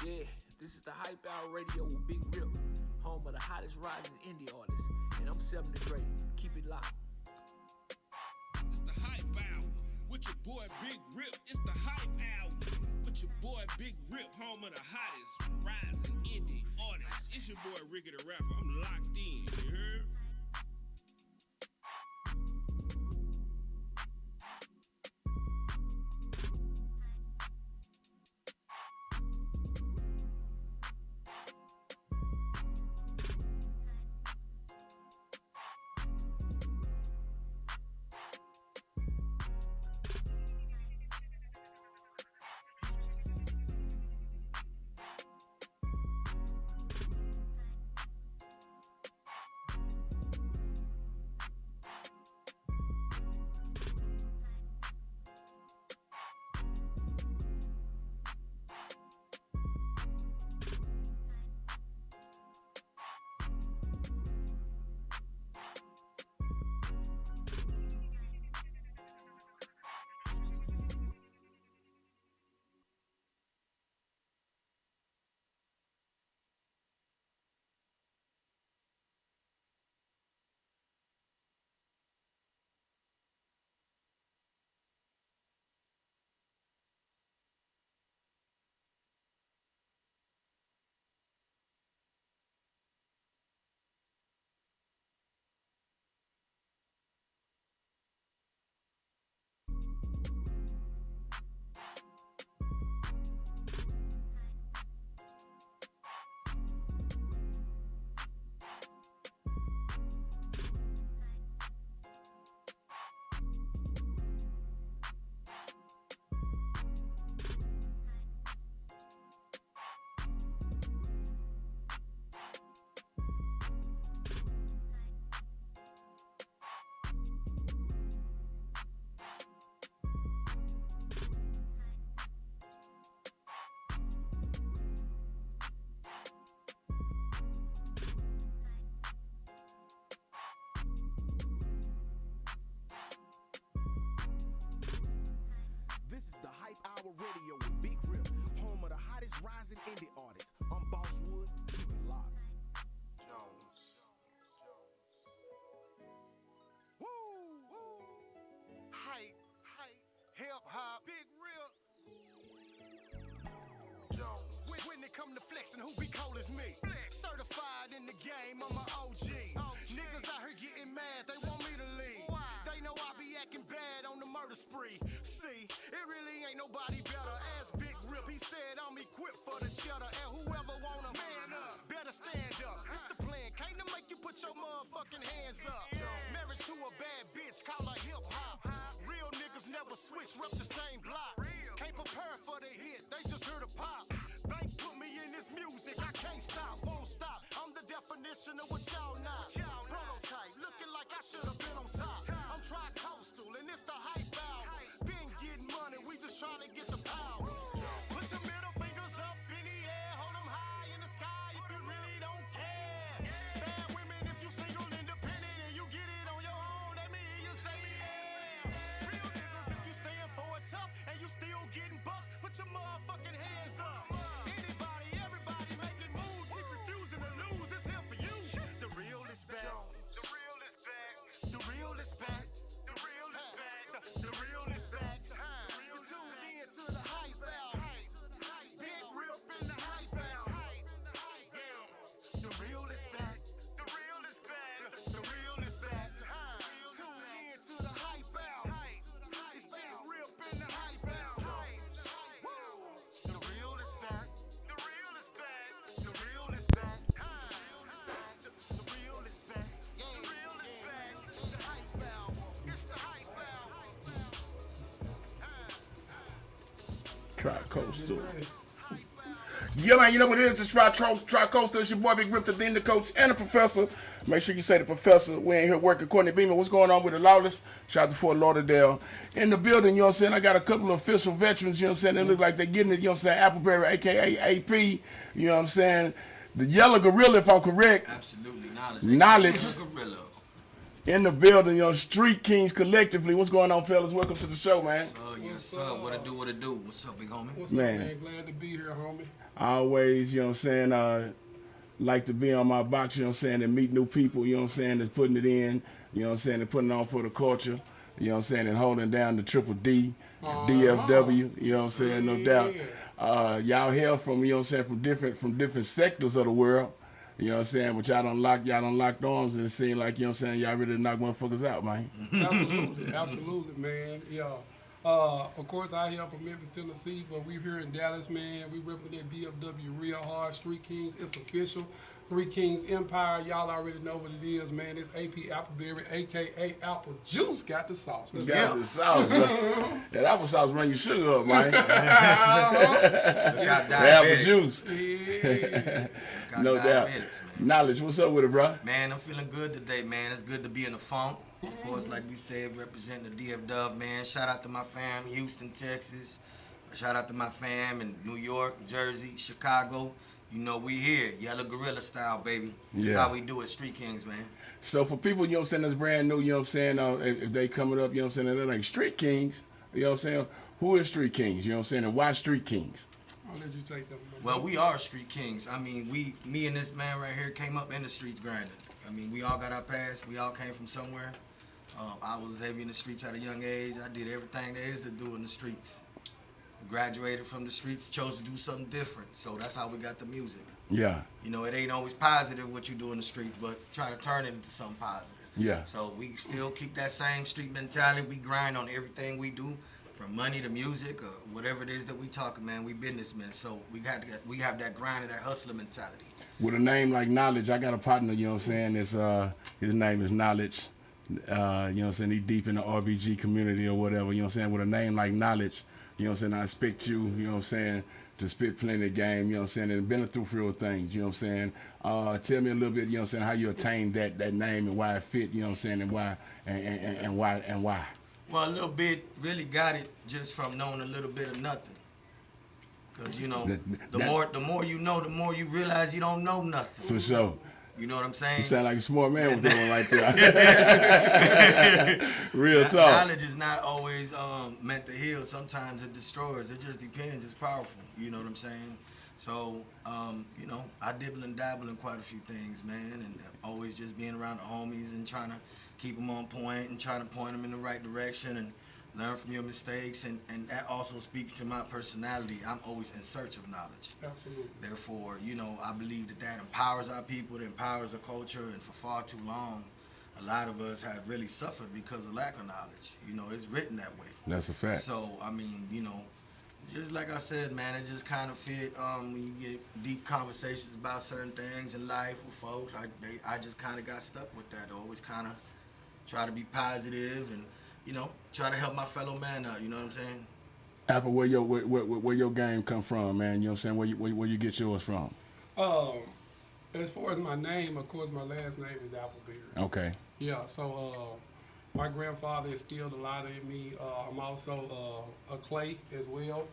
Yeah, this is the Hype Hour Radio with Big Rip, home of the hottest rising indie artists. And I'm 7 the Great. Keep it locked. It's the Hype Hour with your boy Big Rip. It's the Hype Hour with your boy Big Rip, home of the hottest rising indie artists. It's your boy Ricky the Rapper. I'm locked in, you heard? Radio with Big Rip, home of the hottest rising indie artists. I'm Boss Wood, keep it locked. Jones. Woo! Hype, hip hop, Big Rip. Jones. When it come to flexing, who be cold as me? Certified in the game, I'm an OG. Niggas out here getting mad, they want me to leave. They know I be acting bad on the murder spree. See, it really ain't nobody better. Ask Big Rip, he said I'm equipped for the cheddar. And whoever wanna man up, better stand up. It's the plan, can't to make you put your motherfucking hands up. Married to a bad bitch, call her hip hop. Real niggas never switch, rep the same block. Can't prepare for the hit, they just heard a pop. Bank put me in this music, I can't stop, won't stop. I'm the definition of what y'all not. Prototype, looking like I should have been on top. I'm tri-coastal and it's the Hype Hour. Been getting money, we just trying to get the power. Put your middle fingers up in the air, hold them high in the sky if you really don't care. Bad women if you single, independent, and you get it on your own, that mean you say yeah. Real niggas if you stand for it tough and you still getting bucks, put your motherfucking hands up. Anybody, everybody making moves, keep refusing to lose, this here for you. The real is back. The real is back. The real is back. The real is back. The real is back. You tuned in to the Hype Hour. Big Rip in the Hype Hour. The real is back. The real is back. The real is back. Tuned in to the Hype Hour. It's Big Rip in the Hype Hour. The real is back. The real is back. The real is back. The real is back. The real is back. The Hype Hour. It's the Hype Hour. Tri-Coastal. Yeah, man, you know what it is. It's Tri-Coastal. It's your boy Big Rip, the Dean, the coach, and the professor. Make sure you say the professor. We ain't here working. Courtney Beamer, what's going on with the Lawless? Shout out to Fort Lauderdale. In the building, you know what I'm saying? I got a couple of official veterans, you know what I'm saying? They look like they're getting it, you know what I'm saying? Appleberry, a.k.a. AP, you know what I'm saying? The Yellow Gorilla, if I'm correct. Absolutely. Knowledge. Gorilla. In the building, you know, Street Kings collectively. What's going on, fellas? Welcome to the show, man. Yes, sir. What it do? What's up, big homie? What's up, man? Glad to be here, homie. I always, you know what I'm saying, like to be on my box, you know what I'm saying, and meet new people, you know what I'm saying, that's putting it in, you know what I'm saying, and putting it on for the culture, you know what I'm saying, and holding down the Triple D, DFW, you know what I'm saying, no doubt. Y'all hail from, you know what I'm saying, from different sectors of the world, you know what I'm saying, but y'all done locked arms, and it seemed like, you know what I'm saying, y'all ready to knock motherfuckers out, man. Absolutely, man, yeah. Of course, I hail from Memphis, Tennessee, but we here in Dallas, man. We represent DFW real hard. Str33t Kingz, it's official. 3 Kingz Empire, y'all already know what it is, man. It's AP Appleberry, a.k.a. Apple Juice, got the sauce. The sauce, man. That apple sauce run your sugar up, man. Got the apple juice. Yeah. No doubt. Knowledge, what's up with it, bro? Man, I'm feeling good today, man. It's good to be in the funk. Of course, like we said, representing the DFW, man. Shout out to my fam, Houston, Texas. Shout out to my fam in New York, Jersey, Chicago. You know, we here, Yellow Gorilla style, baby. That's how we do it, Str33t Kingz, man. So for people, you know what I'm saying, that's brand new, you know what I'm saying, if they coming up, you know what I'm saying, they're like Str33t Kingz, you know what I'm saying, who is Str33t Kingz, you know what I'm saying, and why Str33t Kingz? I'll let you take them. Well, we are Str33t Kingz. I mean, me and this man right here came up in the streets grinding. I mean, we all got our past. We all came from somewhere. I was heavy in the streets at a young age. I did everything there is to do in the streets. Graduated from the streets, chose to do something different. So that's how we got the music. Yeah. You know, it ain't always positive what you do in the streets, but try to turn it into something positive. Yeah. So we still keep that same street mentality. We grind on everything we do, from money to music or whatever it is that we talking, man. We businessmen, so we have that grind and that hustler mentality. With a name like Knowledge, I got a partner, you know what I'm saying, it's, his name is Knowledge. You know what I'm saying, he deep in the RBG community or whatever, you know what I'm saying, with a name like Knowledge, you know what I'm saying, I expect you, you know what I'm saying, to spit plenty of game, you know what I'm saying, and been through real things, you know what I'm saying. Tell me a little bit, you know what I'm saying, how you attained that name and why it fit, you know what I'm saying, and why, and why. Well, a little bit really got it just from knowing a little bit of nothing. Because, you know, the more you know, the more you realize you don't know nothing. For sure. You know what I'm saying? You sound like a smart man with that one right there. Real talk. Knowledge is not always meant to heal. Sometimes it destroys. It just depends. It's powerful. You know what I'm saying? So, you know, I dibble and dabble in quite a few things, man, and always just being around the homies and trying to keep them on point and trying to point them in the right direction and learn from your mistakes, and that also speaks to my personality. I'm always in search of knowledge. Absolutely. Therefore, you know, I believe that empowers our people, it empowers the culture, and for far too long, a lot of us have really suffered because of lack of knowledge. You know, it's written that way. That's a fact. So, I mean, you know, just like I said, man, it just kind of fit when you get deep conversations about certain things in life with folks. I just kind of got stuck with that. I always kind of try to be positive and, you know, try to help my fellow man out, you know what I'm saying? Apple, where your game come from, man? You know what I'm saying? Where you get yours from? As far as my name, of course, my last name is Appleberry. Okay. Yeah, so my grandfather instilled a lot in me. I'm also a Clay as well,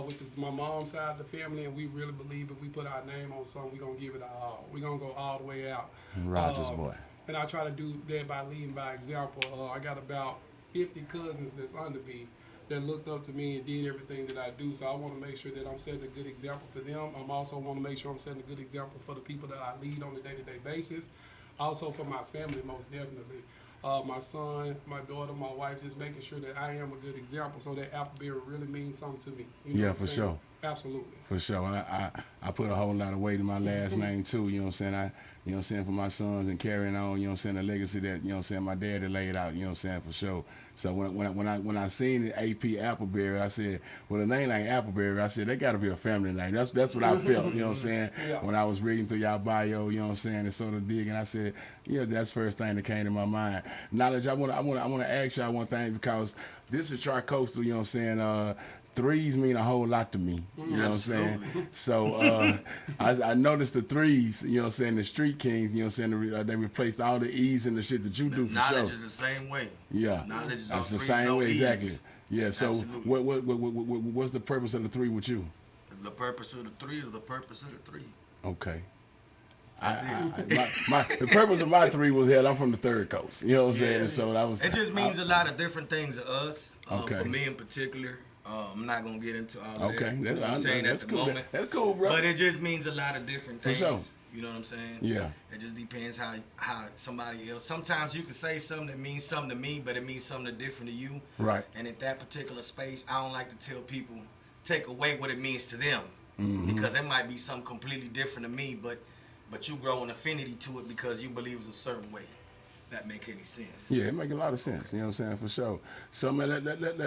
which is my mom's side of the family, and we really believe if we put our name on something, we're going to give it our all. We're going to go all the way out. Rogers boy. And I try to do that by leading by example. I got about 50 cousins that's under me that looked up to me and did everything that I do. So I want to make sure that I'm setting a good example for them. I also want to make sure I'm setting a good example for the people that I lead on a day-to-day basis. Also for my family, most definitely. My son, my daughter, my wife, just making sure that I am a good example so that Appleberry really means something to me. You know yeah, for sure. Absolutely. For sure. I put a whole lot of weight in my last name too, you know what I'm saying? You know what I'm saying, for my sons and carrying on, you know what I'm saying, the legacy that, you know what I'm saying, my dad had laid out, you know what I'm saying, for sure. So when I seen the AP Appleberry, I said, well, a name like Appleberry, I said, they got to be a family name. That's what I felt, you know what I'm saying, when I was reading through y'all bio, you know what I'm saying, and sort of digging. I said, yeah, that's the first thing that came to my mind. Knowledge, I want to ask y'all one thing, because this is Tri-Coastal, you know what I'm saying, threes mean a whole lot to me, you know what I'm saying? So I noticed the threes, you know what I'm saying, the Str33t Kingz, you know what I'm saying, they replaced all the E's and the shit that you do for sure. Knowledge is the same way. Yeah. Knowledge is That's all the threes, same no way, E's. exactly. Yeah, so what's the purpose of the three with you? The purpose of the three is the purpose of the three. Okay. The purpose of my three was, hell, I'm from the third coast. You know what I'm saying? So that was. It just means a lot of different things to us. Okay. For me in particular, I'm not gonna get into all of Okay, that. You know what I'm saying that's at the cool. moment. That's cool, bro. But it just means a lot of different things. sure. You know what I'm saying? Yeah. It just depends how somebody else. Sometimes you can say something that means something to me, but it means something different to you. Right. And at that particular space, I don't like to tell people take away what it means to them, Mm-hmm. because it might be something completely different to me, but you grow an affinity to it because you believe it's a certain way. That make any sense? Yeah, it make a lot of sense, you know what I'm saying, for sure. So, man,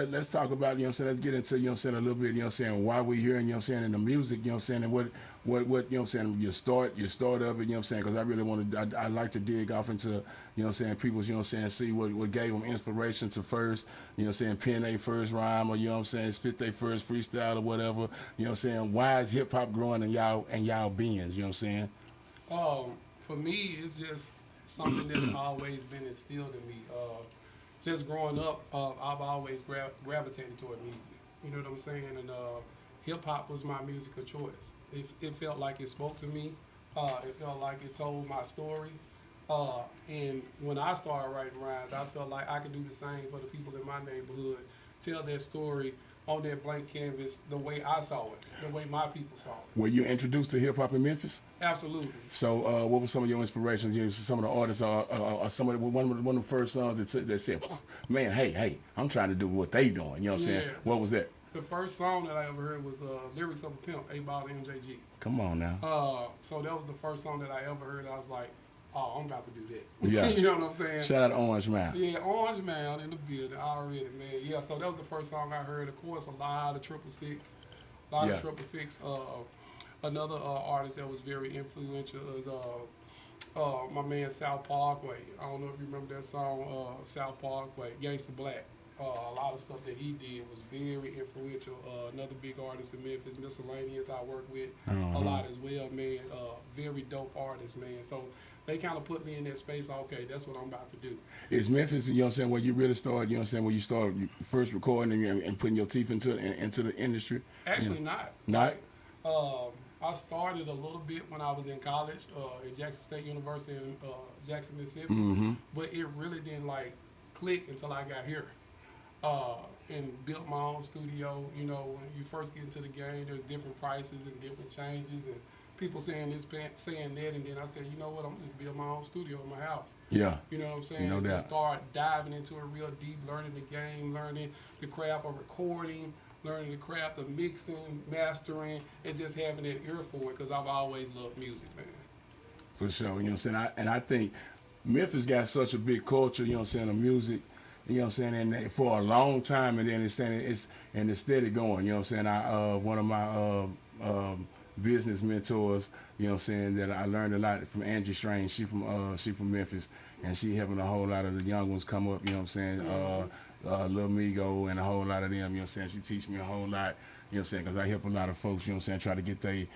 let's talk about, you know what I'm saying, let's get into, you know what I'm saying, a little bit, you know what I'm saying, why we here, and, you know what I'm saying, in the music, you know what I'm saying, and what, you know what I'm saying, your start of it, you know what I'm saying, because I really want to, I like to dig off into, you know what I'm saying, people's, you know what I'm saying, see what gave them inspiration to first, you know what I'm saying, pen their first rhyme, or, you know what I'm saying, spit their first freestyle or whatever, you know what I'm saying, why is hip-hop growing in y'all beings, you know what I'm saying? For me, it's just something that's always been instilled in me. Just growing up, I've always gravitated toward music. You know what I'm saying? And hip hop was my music of choice. It felt like it spoke to me. It felt like it told my story. And when I started writing rhymes, I felt like I could do the same for the people in my neighborhood, tell their story on that blank canvas the way I saw it, the way my people saw it. Were you introduced to hip hop in Memphis? Absolutely. So, what were some of your inspirations? You know, some of the artists are some of the, one of the first songs that said, "Man, hey, I'm trying to do what they doing." You know what I'm saying? Yeah. What was that? The first song that I ever heard was Lyrics of a Pimp, 8-Ball MJG. Come on now. So that was the first song that I ever heard. I was like, oh, I'm about to do that. Yeah. You know what I'm saying? Shout out to Orange Man. Yeah, Orange Man in the building already, man. Yeah, so that was the first song I heard. Of course, a lot of 666. A lot of 666. Another artist that was very influential is my man South Parkway. I don't know if you remember that song, South Parkway, Gangsta Black. A lot of stuff that he did was very influential. Another big artist in Memphis, Miscellaneous, I work with a lot as well, man. Very dope artist, man. So they kind of put me in that space. Okay, that's what I'm about to do. Is Memphis, you know what I'm saying, where you really started, you know what I'm saying, where you started first recording and putting your teeth into the industry? Actually, not. Not? I started a little bit when I was in college at Jackson State University in Jackson, Mississippi. Mm-hmm. But it really didn't click until I got here. And built my own studio. You know, when you first get into the game, there's different prices and different changes, and people saying this, saying that, and then I said, you know what, I'm just build my own studio in my house. Yeah. You know what I'm saying? No doubt. Just start diving into it real deep, learning the game, learning the craft of recording, learning the craft of mixing, mastering, and just having that ear for it, because I've always loved music, man. For sure, you know what I'm saying? I think Memphis got such a big culture, you know what I'm saying, of music. You know what I'm saying, and for a long time, and then it's steady going. You know what I'm saying. One of my business mentors, you know what I'm saying, that I learned a lot from Angie Strange. She from Memphis, and she helping a whole lot of the young ones come up. You know what I'm saying. Lil Migo and a whole lot of them. You know what I'm saying. She teach me a whole lot. You know what I'm saying, because I help a lot of folks. You know what I'm saying, try to get their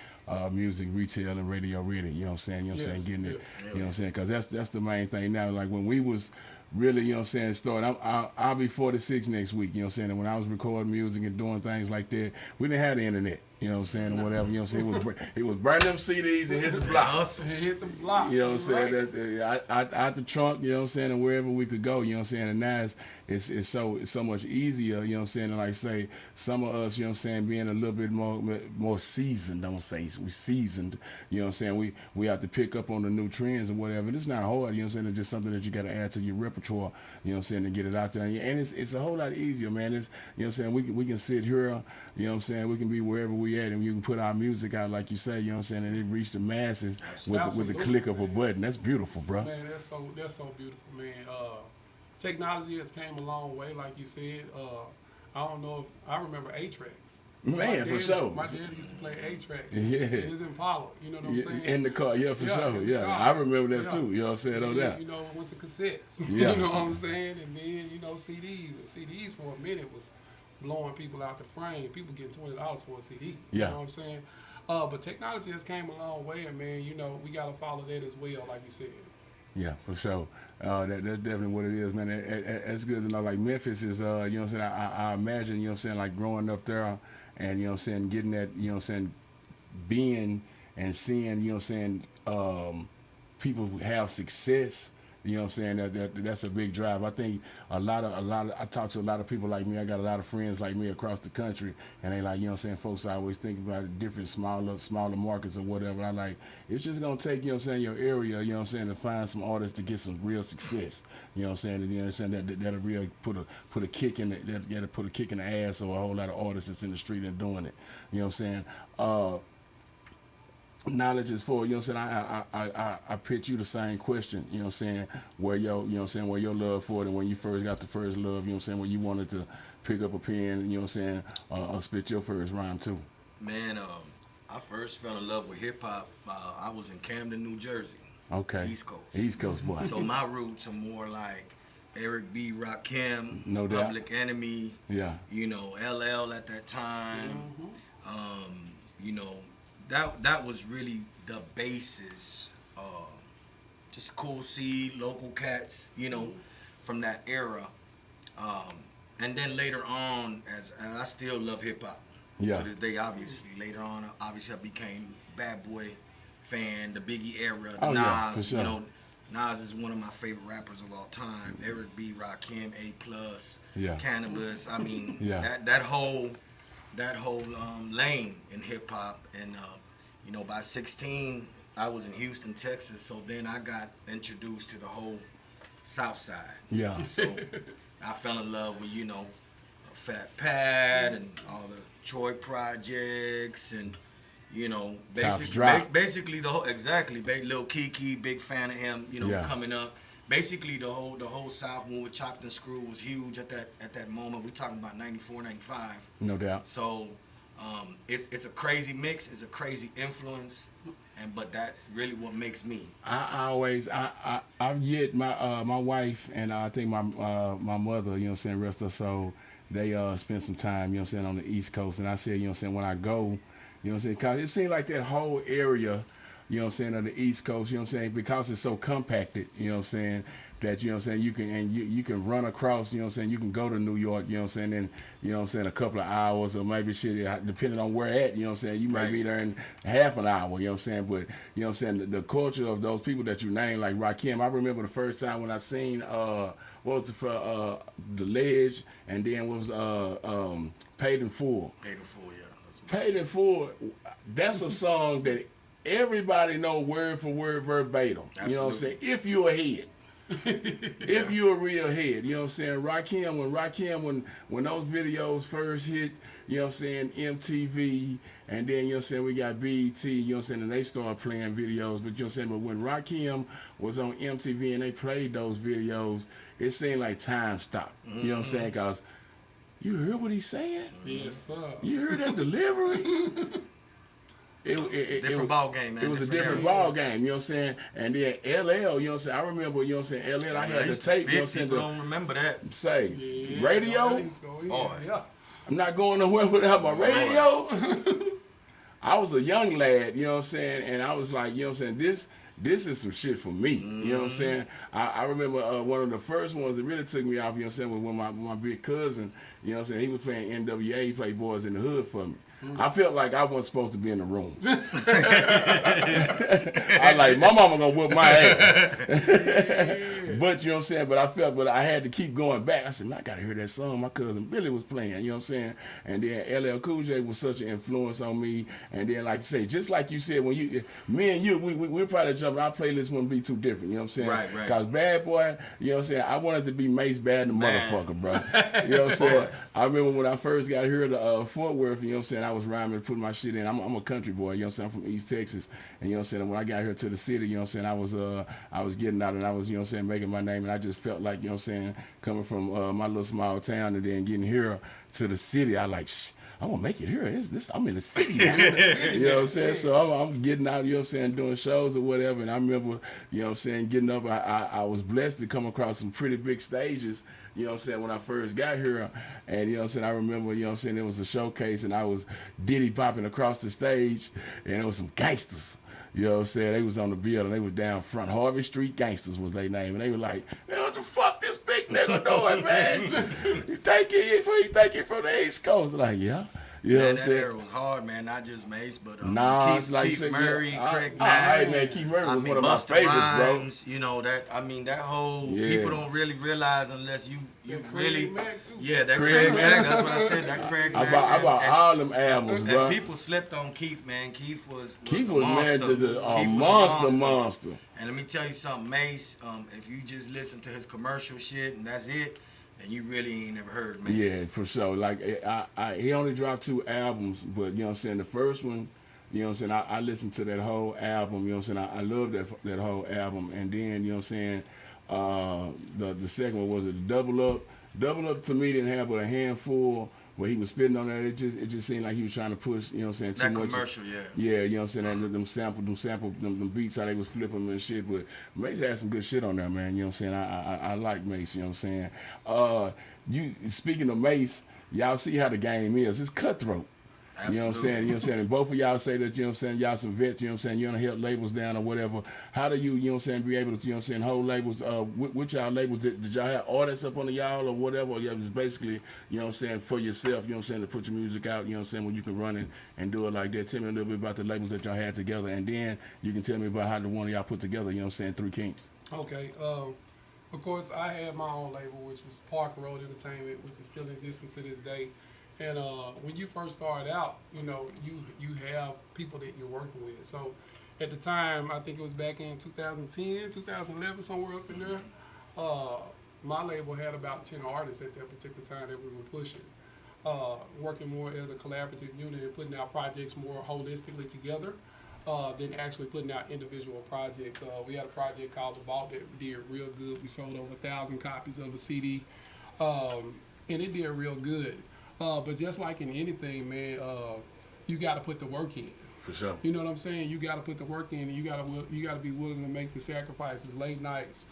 music retail and radio ready. You know what I'm saying. You know what I'm saying, getting it. You know what I'm saying, because that's the main thing now. Like when we was really, you know what I'm saying, started. I'll be 46 next week, you know what I'm saying, and when I was recording music and doing things like that, we didn't have the internet, you know what I'm saying, or whatever, you know what I'm saying, it was burn them CDs and hit the block. Hit the block. You know what I'm saying, out the trunk, you know what I'm saying, and wherever we could go, you know what I'm saying, and now it's so much easier, you know what I'm saying, and like say, some of us, you know what I'm saying, being a little bit more seasoned, don't say we seasoned, you know what I'm saying, we have to pick up on the new trends or whatever, and it's not hard, you know what I'm saying, it's just something that you got to add to your repertoire, you know what I'm saying, to get it out there, and it's a whole lot easier, man. It's, you know what I'm saying, we can sit here, you know what I'm saying, we can be wherever we at, and you can put our music out like you say, you know what I'm saying, and it reach the masses with the click of a button. That's beautiful, bro. Man, that's so beautiful, man. Technology has came a long way, like you said. I don't know if I remember 8-tracks. Man, for sure. My dad used to play 8-tracks. Yeah. It was Impala, you know what I'm saying? In the car, yeah, for sure. Yeah, I remember that too. You know what I'm saying? No doubt. You know, went to cassettes. Yeah. You know what I'm saying? And then, you know, CDs. And CDs for a minute was blowing people out the frame. People getting $20 for a CD. You know what I'm saying? But technology has came a long way, and man, you know, we gotta follow that as well, like you said. Yeah, for sure. That's definitely what it is, man. It's good to know. Like Memphis is, you know what I'm saying. I imagine, you know what I'm saying, like growing up there, and you know what I'm saying, getting that, you know what I'm saying, being and seeing, you know what I'm saying, people have success. You know what I'm saying? That's a big drive. I think a lot of I talk to a lot of people like me. I got a lot of friends like me across the country, and they like, you know what I'm saying, folks always think about different smaller markets or whatever. I like, it's just gonna take, you know what I'm saying, your area, you know what I'm saying, to find some artists to get some real success. You know what I'm saying? And you understand that'll really put a kick in that'll put a kick in the ass of a whole lot of artists that's in the street and doing it. You know what I'm saying? Knowledge is for, you know what I'm saying, I pitch you the same question, you know what I'm saying, where your, you know what I'm saying, where your love for it, and when you first got the first love, you know what I'm saying, when you wanted to pick up a pen, you know what I'm saying, spit your first rhyme too. Man, I first fell in love with hip hop. I was in Camden, New Jersey. Okay. East Coast. East Coast boy. So my roots are more like Eric B, Rakim, No doubt. Public Enemy, Yeah. you know, LL at that time. You know, that was really the basis. Just Cool Seed, local cats, you know, from that era. And then later on, as I still love hip hop Yeah. to this day, obviously. Later on, obviously, I became Bad Boy fan, the Biggie era, the Oh, Nas. yeah, for sure. You know, Nas is one of my favorite rappers of all time. Eric B, Rakim, A+, Yeah. Cannabis. I mean, Yeah. that whole lane in hip hop. And you know, by 16, I was in Houston, Texas. So then I got introduced to the whole South Side. Yeah. So I fell in love with, you know, Fat Pat and all the Troy Projects and, you know, South Drop. basically the whole, exactly, Lil Kiki, big fan of him, you know, Yeah. coming up. Basically the whole South when we chopped and screw was huge at that moment. We talking about 94, 95. No doubt. So it's a crazy mix, it's a crazy influence, but that's really what makes me. I've yet my wife and I think my mother, you know what I'm saying, rest her soul, they spent some time, you know what I'm saying, on the East Coast, and I said, you know what I'm saying, when I go, you know what I'm saying, cause it seemed like that whole area, you know what I'm saying, of the East Coast, you know what I'm saying, because it's so compacted, you know what I'm saying, that, you know what I'm saying, you can run across, you know what I'm saying, you can go to New York, you know what I'm saying, and, you know what I'm saying, a couple of hours or maybe shit, depending on where at, you know what I'm saying, you might be there in half an hour, you know what I'm saying, but, you know what I'm saying, the culture of those people that you name, like Rakim, I remember the first time when I seen, what was it for, The Ledge, and then what was, Paid in Full. Paid in Full, yeah. Paid in Full, that's a song that everybody know word for word verbatim. Absolutely. You know what I'm saying? If you're a head. If you're a real head. You know what I'm saying? Rakim, when those videos first hit, you know what I'm saying, MTV, and then, you know what I'm saying, we got BET, you know what I'm saying, and they started playing videos, but you know what I'm saying, but when Rakim was on MTV and they played those videos, it seemed like time stopped. You know what I'm saying? Because you heard what he's saying? Yes, sir. You heard that delivery? Different ball game, man. It was a different ball game, you know what I'm saying? And then LL, you know what I'm saying? I remember, you know what I'm saying, LL, I had the tape, you know what I'm saying? People don't remember that. Say, Yeah, radio? Oh, Yeah. I'm not going nowhere without my radio. I was a young lad, you know what I'm saying? And I was like, you know what I'm saying, this is some shit for me. You know what I'm saying? I remember one of the first ones that really took me off, you know what I'm saying, was when my big cousin, you know what I'm saying, he was playing NWA, he played Boys in the Hood for me. I felt like I wasn't supposed to be in the room. I like, my mama gonna whoop my ass. But you know what I'm saying, but I had to keep going back. I said, man, I gotta hear that song my cousin Billy was playing, you know what I'm saying? And then LL Cool J was such an influence on me. And then, like you say, just like you said, when me and you, we're probably jumping, our playlist wouldn't be too different, you know what I'm saying? Right. Because Bad Boy, you know what I'm saying, I wanted to be Mace Bad the motherfucker, bro. You know what I'm saying? I remember when I first got here to Fort Worth, you know what I'm saying, I was rhyming and putting my shit in. I'm a country boy, you know what I'm saying, I'm from East Texas. And you know what I'm saying, when I got here to the city, you know what I'm saying, I was getting out and I was, you know what I'm saying, making my name, and I just felt like, you know what I'm saying, coming from my little small town and then getting here to the city, I like, I'm gonna make it here. I'm in the city now. You know what I'm saying? So I'm getting out, you know what I'm saying, doing shows or whatever. And I remember, you know what I'm saying, getting up. I was blessed to come across some pretty big stages, you know what I'm saying, when I first got here. And, you know what I'm saying, I remember, you know what I'm saying, there was a showcase and I was diddy popping across the stage and there was some gangsters. You know what I'm saying? They was on the bill and they was down front. Harvey Street Gangsters was their name. And they were like, man, what the fuck this big nigga doing, man? You think it from the East Coast? Like, yeah. You know what I'm that saying? era was hard, man. Not just Mace, but Nas, Keith Murray, Craig Hey, Knight. man, Keith Murray was one of Busta my favorites, Rhymes, you know that. I mean, that whole people don't really realize unless you really. Mac too. Yeah, that Craig Craig Mack. That's what I said. That Craig Mack. I bought all them albums, bro. And people slept on Keith, man. Keith was Keith a was monster. a Keith was monster. And let me tell you something, Mace. If you just listen to his commercial shit and that's it, then you really ain't never heard Mace. Yeah, for sure. Like he only dropped 2 albums, but you know what I'm saying. The first one, you know what I'm saying. I listened to that whole album. You know what I'm saying. I love that whole album. And then you know what I'm saying. The second one was it Double Up. Double Up to me didn't have but a handful. Where he was spitting on that, it just seemed like he was trying to push, you know what I'm saying, too much. That commercial, yeah. Yeah, you know what I'm saying, them beats, how they was flipping them and shit. But Mace had some good shit on there, man. You know what I'm saying? I like Mace, you know what I'm saying? Speaking of Mace, y'all see how the game is. It's cutthroat. Absolutely. You know what I'm saying? You know what I'm saying? And both of y'all say that, you know what I'm saying, y'all some vets, you know what I'm saying, you don't help labels down or whatever. How do you know what I'm saying, be able to, you know what I'm saying, hold labels, with y'all labels, did y'all have artists up under y'all or whatever, or y'all was basically, you know what I'm saying, for yourself, you know what I'm saying, to put your music out, you know what I'm saying, when you can run it and do it like that. Tell me a little bit about the labels that y'all had together, and then you can tell me about how the one of y'all put together, you know what I'm saying, 3 Kingz. Okay. Of course, I had my own label, which was Park Road Entertainment, which is still in existence to this day. And when you first start out, you know, you have people that you're working with. So at the time, I think it was back in 2010, 2011, somewhere up in there, my label had about 10 artists at that particular time that we were pushing. Working more as a collaborative unit and putting out projects more holistically together than actually putting out individual projects. We had a project called The Vault that did real good. We sold over 1,000 copies of a CD, and it did real good. But just like in anything, man, you got to put the work in. For sure. You know what I'm saying? You got to put the work in, and you got to be willing to make the sacrifices, late nights,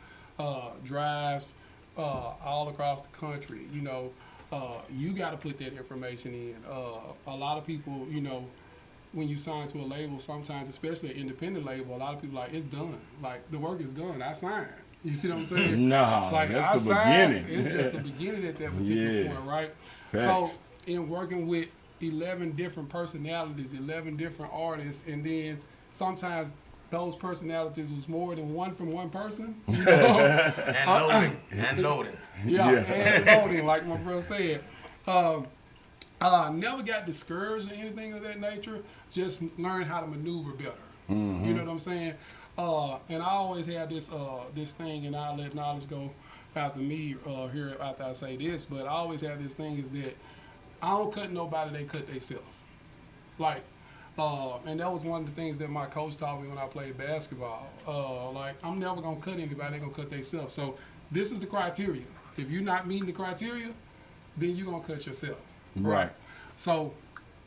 drives, all across the country. You know, you got to put that information in. A lot of people, you know, when you sign to a label, sometimes, especially an independent label, a lot of people are like, it's done. Like, the work is done. I signed. You see what I'm saying? No, like, that's the beginning. It's just the beginning at that particular point, right? Facts. So, in working with 11 different personalities, 11 different artists, and then sometimes those personalities was more than one from one person. You know? and loading. Yeah, and loading, like my brother said. Never got discouraged or anything of that nature. Just learned how to maneuver better. Mm-hmm. You know what I'm saying? And I always have this thing, and I'll let knowledge go after me here after I say this, but I always have this thing is that I don't cut nobody, they cut themselves. Like, and that was one of the things that my coach taught me when I played basketball. Like, I'm never going to cut anybody, they're going to cut themselves. So this is the criteria. If you're not meeting the criteria, then you're going to cut yourself. Right. So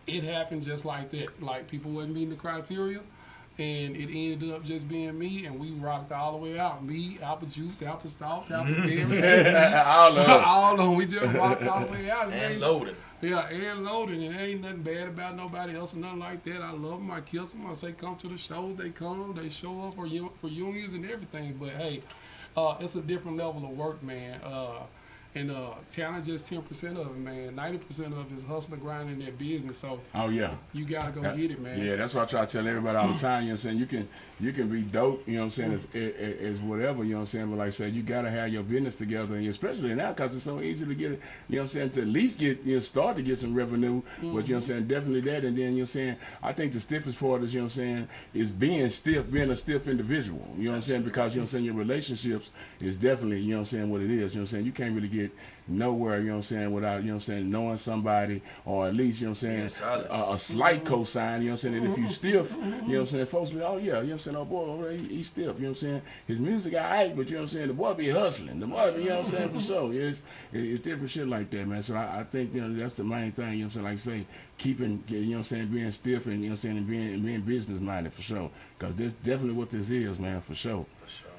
it happened just like that. Like, people wasn't meeting the criteria, and it ended up just being me, and we rocked all the way out. Me, Apple Juice, Apple Sauce, Appleberry. All of us. All of them. We just rocked all the way out. And loading. Yeah, and loading. And ain't nothing bad about nobody else or nothing like that. I love them. I kiss them. I say come to the shows. They come. They show up for unions and everything. But, hey, it's a different level of work, man. And talent just 10% of it, man. 90% of it is hustling, grinding that business. So you gotta go get it, man. Yeah, that's what I try to tell everybody all the time. You know what I'm saying? You can be dope. You know what I'm saying? As whatever. You know what I'm saying? But like I said, you gotta have your business together, and especially now because it's so easy to get it. You know what I'm saying? To at least get start to get some revenue. But you know what I'm saying? Definitely that. And then you know what I'm saying? I think the stiffest part is you know what I'm saying is being stiff, being a stiff individual. You know what I'm saying? Because you know what I'm saying your relationships is definitely you know what I'm saying what it is. You know what I'm saying? You can't really get nowhere, you know what I'm saying, without, you know what I'm saying, knowing somebody, or at least, you know what I'm saying, a slight cosign, you know what I'm saying, and if you stiff, you know what I'm saying, folks be, oh yeah, you know what I'm saying, oh boy, he's stiff, you know what I'm saying, his music all right, but you know what I'm saying, the boy be hustling, the boy be, you know what I'm saying, for sure, it's different shit like that, man, so I think, you know, that's the main thing, you know what I'm saying, like I say, keeping, you know what I'm saying, being stiff and, you know what I'm saying, and being business-minded, for sure, because that's definitely what this is, man, for sure.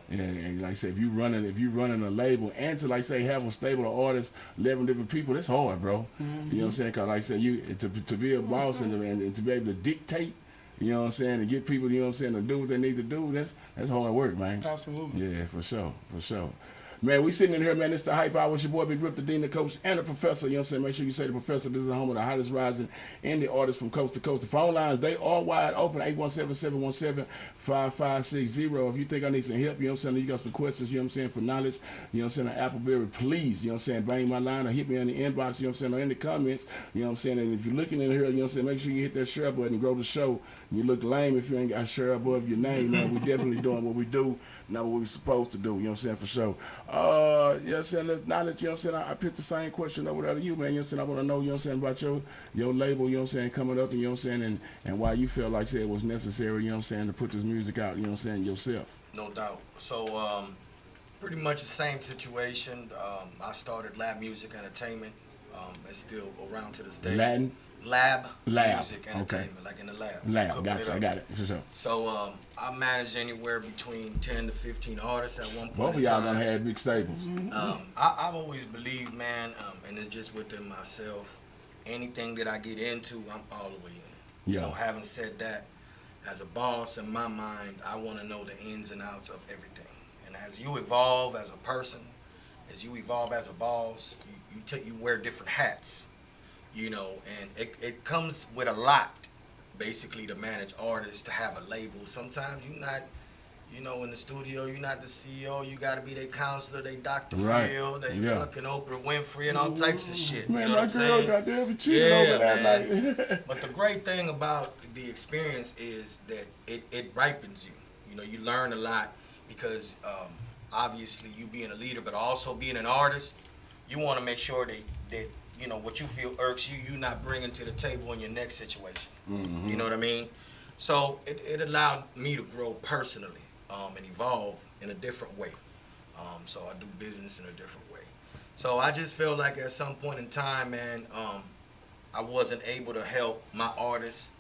And like I said, if you running a label and to like I say have a stable of artists, 11 different people, that's hard, bro. Mm-hmm. You know what I'm saying? Cause like I said, you to be a boss and to be able to dictate, you know what I'm saying, and get people, you know what I'm saying, to do what they need to do, that's hard work, man. Absolutely. Yeah, for sure. Man, we sitting in here, man. It's the Hype Hour. It's your boy Big Rip, the Dean, the coach, and the professor. You know what I'm saying? Make sure you say the professor. This is the home of the hottest rising indie artists from coast to coast. The phone lines, they all wide open. 817-717-5560. If you think I need some help, you know what I'm saying? You got some questions, you know what I'm saying, for knowledge, you know what I'm saying, on Appleberry, please, you know what I'm saying, bang my line or hit me in the inbox, you know what I'm saying, or in the comments, you know what I'm saying? And if you're looking in here, you know what I'm saying, make sure you hit that share button and grow the show. You look lame if you ain't got share above your name, man. We definitely doing what we do, not what we supposed to do, you know what I'm saying, for sure. You know what I'm saying, now that, you know what I'm saying, I picked the same question over there to you, man, you know what I'm saying, I want to know, you know what I'm saying, about your label, you know what I'm saying, coming up, and you know what I'm saying, and why you feel like, say, it was necessary, you know what I'm saying, to put this music out, you know what I'm saying, yourself. No doubt. So, pretty much the same situation. I started Lab Music Entertainment. It's still around to this day. Latin? Lab Lab. Music Entertainment, like in the lab. Lab, gotcha, I got it, for sure. So, I managed anywhere between 10 to 15 artists at one point. Both of y'all done had big stables. I've always believed, man, and it's just within myself, anything that I get into, I'm all the way in. Yeah. So having said that, as a boss, in my mind, I want to know the ins and outs of everything. And as you evolve as a person, as you evolve as a boss, you wear different hats, you know, and it comes with a lot, basically, to manage artists, to have a label. Sometimes you're not, you know, in the studio, you're not the CEO. You got to be their counselor, they Dr. Phil, they fucking Oprah Winfrey, and all types of shit. Man, you know what I'm my girl saying? got there be cheating over that man. night. But the great thing about the experience is that it ripens you. You know, you learn a lot because obviously you being a leader, but also being an artist, you want to make sure that you know what you feel irks you, you're not bringing to the table in your next situation. You know what I mean? So it allowed me to grow personally and evolve in a different way. So I do business in a different way. So I just feel like at some point in time, man, I wasn't able to help my artists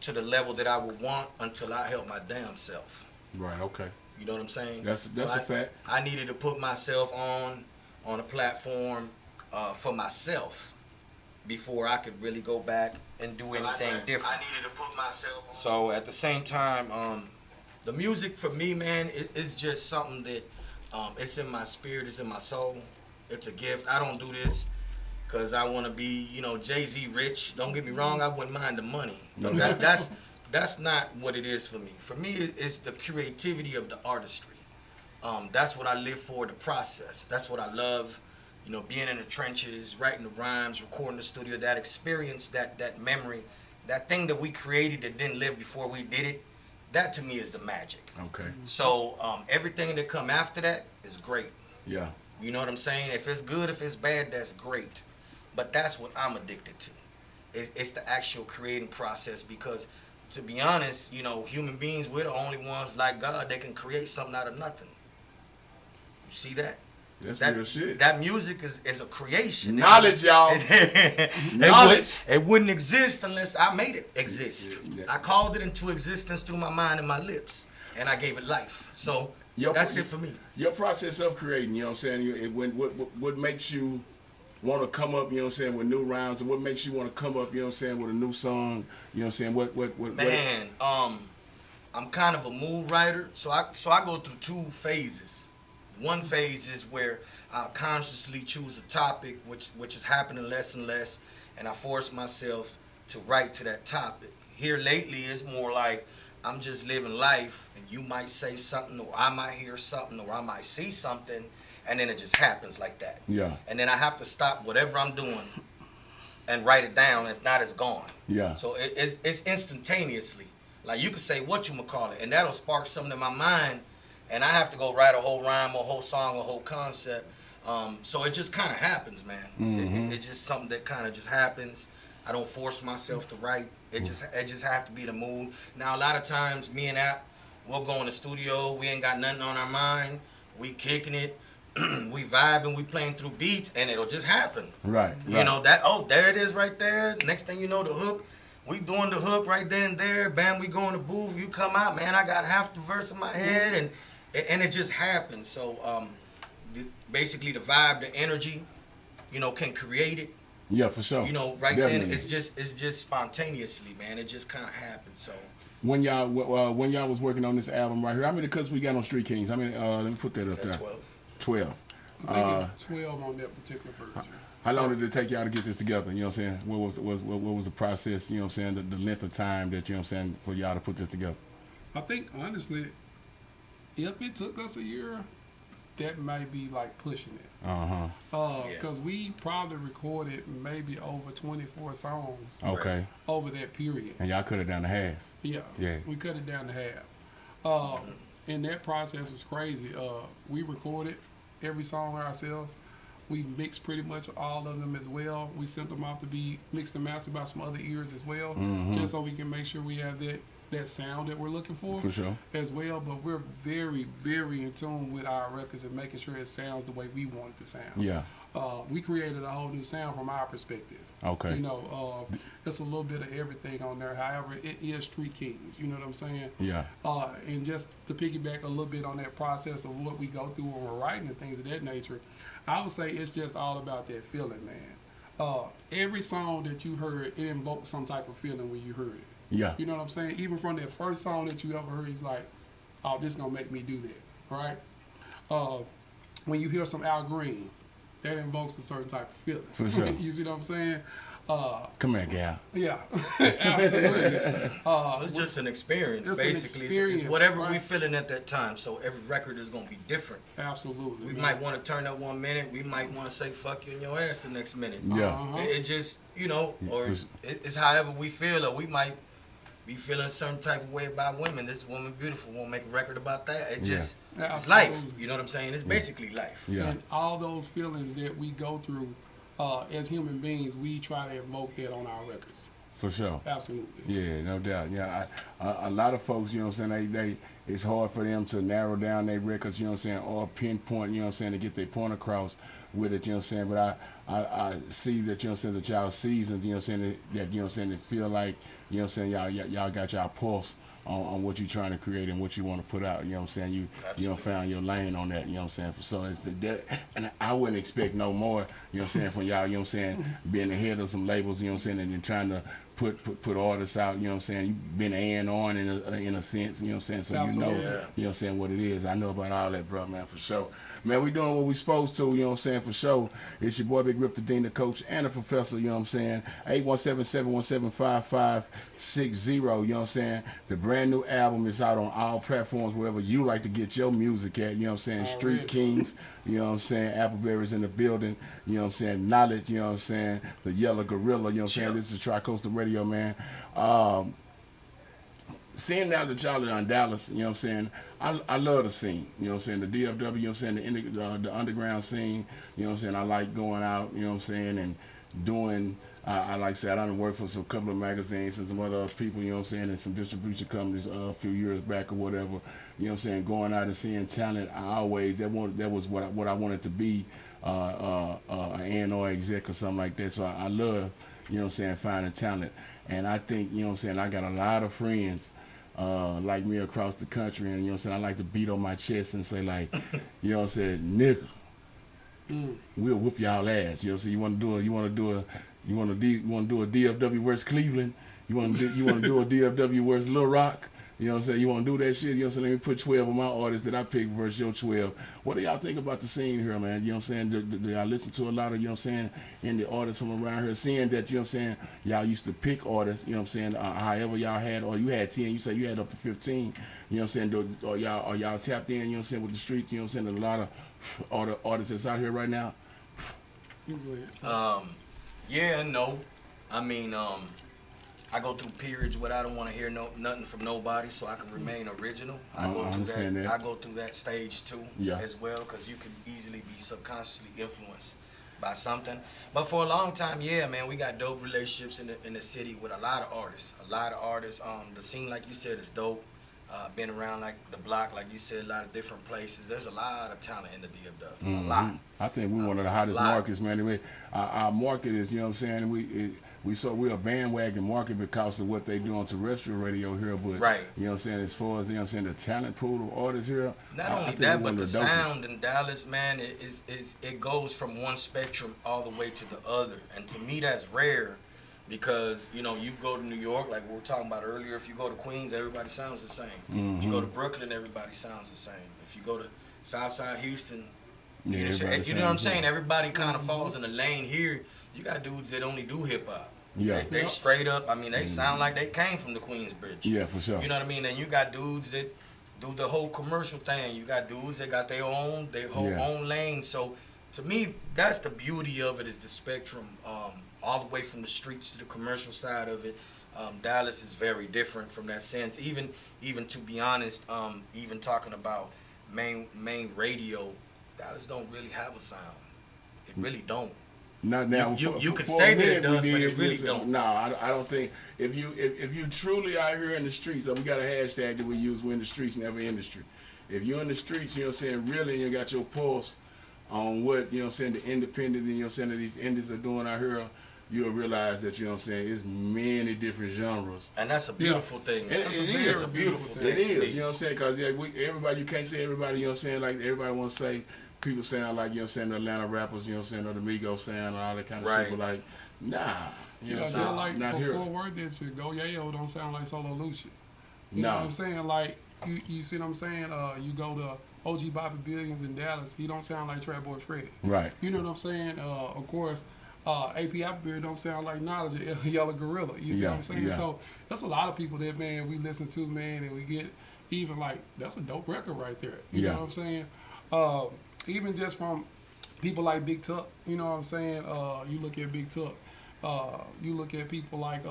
to the level that I would want until I helped my damn self. Right, okay. You know what I'm saying? That's a fact. I needed to put myself on a platform for myself before I could really go back and do anything different. I needed to put myself on. So at the same time, the music for me, man, it's just something that it's in my spirit, it's in my soul. It's a gift. I don't do this because I want to be, you know, Jay-Z rich. Don't get me wrong, I wouldn't mind the money. No, that's not what it is for me. For me, it's the creativity of the artistry. That's what I live for, the process. That's what I love. You know, being in the trenches, writing the rhymes, recording the studio, that experience, that memory, that thing that we created that didn't live before we did it, that to me is the magic. Okay. So everything that come after that is great. Yeah. You know what I'm saying? If it's good, if it's bad, that's great. But that's what I'm addicted to. It's the actual creating process because, to be honest, you know, human beings, we're the only ones like God that can create something out of nothing. You see that? That's real shit. That music is a creation. Knowledge, y'all. Knowledge. It wouldn't exist unless I made it exist. I called it into existence through my mind and my lips, and I gave it life. So that's it for me. Your process of creating, you know what I'm saying? What makes you want to come up, you know what I'm saying, with new rhymes, and what makes you want to come up, you know what I'm saying, with a new song, you know what I'm saying? Man, I'm kind of a mood writer, so I go through two phases. One phase is where I consciously choose a topic, which is happening less and less, and I force myself to write to that topic. Here lately, it's more like I'm just living life, and you might say something, or I might hear something, or I might see something, and then it just happens like that. Yeah. And then I have to stop whatever I'm doing and write it down. If not, it's gone. Yeah. So it's instantaneously. Like you could say whatchamacallit, and that'll spark something in my mind, and I have to go write a whole rhyme, a whole song, a whole concept. So it just kind of happens, man. Mm-hmm. It's just something that kind of just happens. I don't force myself to write. It just have to be the mood. Now, a lot of times, me and App, we'll go in the studio. We ain't got nothing on our mind. We kicking it. We vibing. We playing through beats, and it'll just happen. Right. You know, there it is right there. Next thing you know, the hook. We doing the hook right then and there. Bam, we go in the booth. You come out, man, I got half the verse in my head, and it just happens. So basically the vibe, the energy, you know, can create it. Yeah, for sure. You know, right Definitely. Then it's just spontaneously, man. It just kind of happens. So when y'all was working on this album right here, how many cuts we got on Str33t Kingz? I mean, let me put that up there. 12. 12. I think it's 12 on that particular version. How long did it take y'all to get this together? You know what I'm saying? What was the process, you know what I'm saying, the length of time that, you know what I'm saying, for y'all to put this together? I think, honestly, if it took us a year, that might be like pushing it. Because we probably recorded maybe over 24 songs. Okay. Over that period. And y'all cut it down to half. Yeah. We cut it down to half. And that process was crazy. We recorded every song ourselves. We mixed pretty much all of them as well. We sent them off to be mixed and mastered by some other ears as well, just so we can make sure we have that sound that we're looking for. For sure. As well, but we're very, very in tune with our records and making sure it sounds the way we want it to sound. Yeah. We created a whole new sound from our perspective. Okay. You know, it's a little bit of everything on there. However, it is Street Kingz. You know what I'm saying? Yeah. And just to piggyback a little bit on that process of what we go through when we're writing and things of that nature, I would say it's just all about that feeling, man. Every song that you heard, it invoked some type of feeling when you heard it. Yeah. You know what I'm saying? Even from that first song that you ever heard, it's like, oh, this is going to make me do that, right? When you hear some Al Green, that invokes a certain type of feeling. For sure. You see what I'm saying? Come here, gal. Yeah, absolutely. It's just an experience, It's basically. an experience, it's whatever right? we feeling at that time. So every record is going to be different. Absolutely. We might want to turn up 1 minute. We might want to say fuck you in your ass the next minute. Yeah. It just, you know, or it's however we feel, or we might be feeling a certain type of way about women. This woman beautiful, won't make a record about that. It just, it's life. You know what I'm saying? It's basically life. Yeah. And all those feelings that we go through as human beings, we try to evoke that on our records. For sure. Absolutely. Yeah, no doubt. Yeah, a lot of folks, you know what I'm saying, they it's hard for them to narrow down their records, you know what I'm saying, or pinpoint, you know what I'm saying, to get their point across with it, you know what I'm saying. But I see that, you know what I'm saying, that y'all seasoned, you know what I'm saying, that you know what I'm saying, they feel like, you know what I'm saying, y'all got y'all pulse on what you're trying to create and what you want to put out, you know what I'm saying. You know, found your lane on that, you know what I'm saying. So it's and I wouldn't expect no more, you know what I'm saying, from y'all, you know what I'm saying, being ahead of some labels, you know what I'm saying, and then trying to put artists out, you know what I'm saying. You've been A&R in a sense, you know what I'm saying, so you know, you know what I'm saying, what it is. I know about all that, bro, man, for sure. Man, we doing what we supposed to, you know what I'm saying, for sure. It's your boy Big Rip, the Dean, the coach, and the professor, you know what I'm saying. 817-717-5560, you know what I'm saying. The brand new album is out on all platforms, wherever you like to get your music at, you know what I'm saying. Street Kingz, you know what I'm saying. Appleberry's in the building, you know what I'm saying. Knowl3dg3, you know what I'm saying. The Yellow Gorilla, you know what I'm saying. This is Tri-Coastal Radio, man. Seeing now that y'all are in Dallas, you know what I'm saying, I love the scene, you know what I'm saying, the DFW, you know what I'm saying, the underground scene, you know what I'm saying. I like going out, you know what I'm saying, and doing, I like I said, I done worked for some couple of magazines and some other people, you know what I'm saying, and some distribution companies a few years back or whatever, you know what I'm saying, going out and seeing talent. That was what I wanted to be, an A&R exec or something like that. So I love, you know what I'm saying, finding talent. And I think, you know what I'm saying, I got a lot of friends like me across the country, and you know what I'm saying, I like to beat on my chest and say, like, you know what I'm saying, nigga, we'll whoop y'all ass. You know what I'm saying? You want to do a DFW versus Cleveland? You want to do a DFW versus Little Rock? You know what I'm saying? You want to do that shit? You know what I'm saying? Let me put 12 of my artists that I pick versus your 12. What do y'all think about the scene here, man? You know what I'm saying? Do y'all listen to a lot of, you know what I'm saying, in the artists from around here, seeing that, you know what I'm saying, y'all used to pick artists, you know what I'm saying, however y'all had, or you had 10, you say you had up to 15, you know what I'm saying, or y'all tapped in, you know what I'm saying, with the streets, you know what I'm saying, a lot of artists that's out here right now? Yeah and no. I mean, I go through periods where I don't want to hear nothing from nobody, so I can remain original. I go through that stage too, as well, because you can easily be subconsciously influenced by something. But for a long time, yeah, man, we got dope relationships in the city with a lot of artists. The scene, like you said, is dope. Been around like the block, like you said, a lot of different places. There's a lot of talent in the DFW. A lot. I think we're one of the hottest markets, man. Anyway, our market is, you know what I'm saying, we're a bandwagon market because of what they do on terrestrial radio here, but you know what I'm saying, as far as, you know what I'm saying, the talent pool of artists here. Not only that, but the sound in Dallas, man, it goes from one spectrum all the way to the other. And to me, that's rare. Because, you know, you go to New York, like we were talking about earlier, if you go to Queens, everybody sounds the same. If you go to Brooklyn, everybody sounds the same. If you go to Southside Houston, Yeah, You know everybody what I'm sounds saying? good. Everybody kind of falls in a lane here. You got dudes that only do hip hop. Yeah. They straight up. I mean, they sound like they came from the Queensbridge. Yeah, for sure. You know what I mean? And you got dudes that do the whole commercial thing. You got dudes that got their whole own lane. So to me, that's the beauty of it, is the spectrum, all the way from the streets to the commercial side of it. Dallas is very different from that sense. Even to be honest, even talking about main radio, Dallas don't really have a sound. It really don't. Not now. You could for say a that it minute we does, but did, it really yes, don't. No, I don't think. If you truly out here in the streets, so we got a hashtag that we use. We're in the streets, never industry. If you're in the streets, you know what I'm saying, really, and you got your pulse on what, you know what I'm saying, the independent, you know what I'm saying, that these indies are doing out here, you'll realize that, you know what I'm saying, it's many different genres. And that's a beautiful thing. It is a beautiful thing. It is, you know what I'm saying, because everybody, you can't say everybody, you know what I'm saying, like everybody want to say, people sound like, you know what I'm saying, the Atlanta rappers, you know what I'm saying, or the Migos sound and all that kind of shit, but like, nah. You know what I'm saying? Like Not for here. Fort Worth, that shit, Go Yayo don't sound like Solo Lucia. You know No. what I'm saying? Like, you see what I'm saying? You go to OG Bobby Billions in Dallas, he don't sound like Trap Boy Freddy. Right. You know what I'm saying? Of course, AP Appleberry don't sound like Knowledge or Yellow Gorilla. You see what I'm saying? Yeah. So there's a lot of people that, man, we listen to, man, and we get even like, that's a dope record right there. You know what I'm saying? Even just from people like Big Tuck, you know what I'm saying? You look at Big Tuck. You look at people like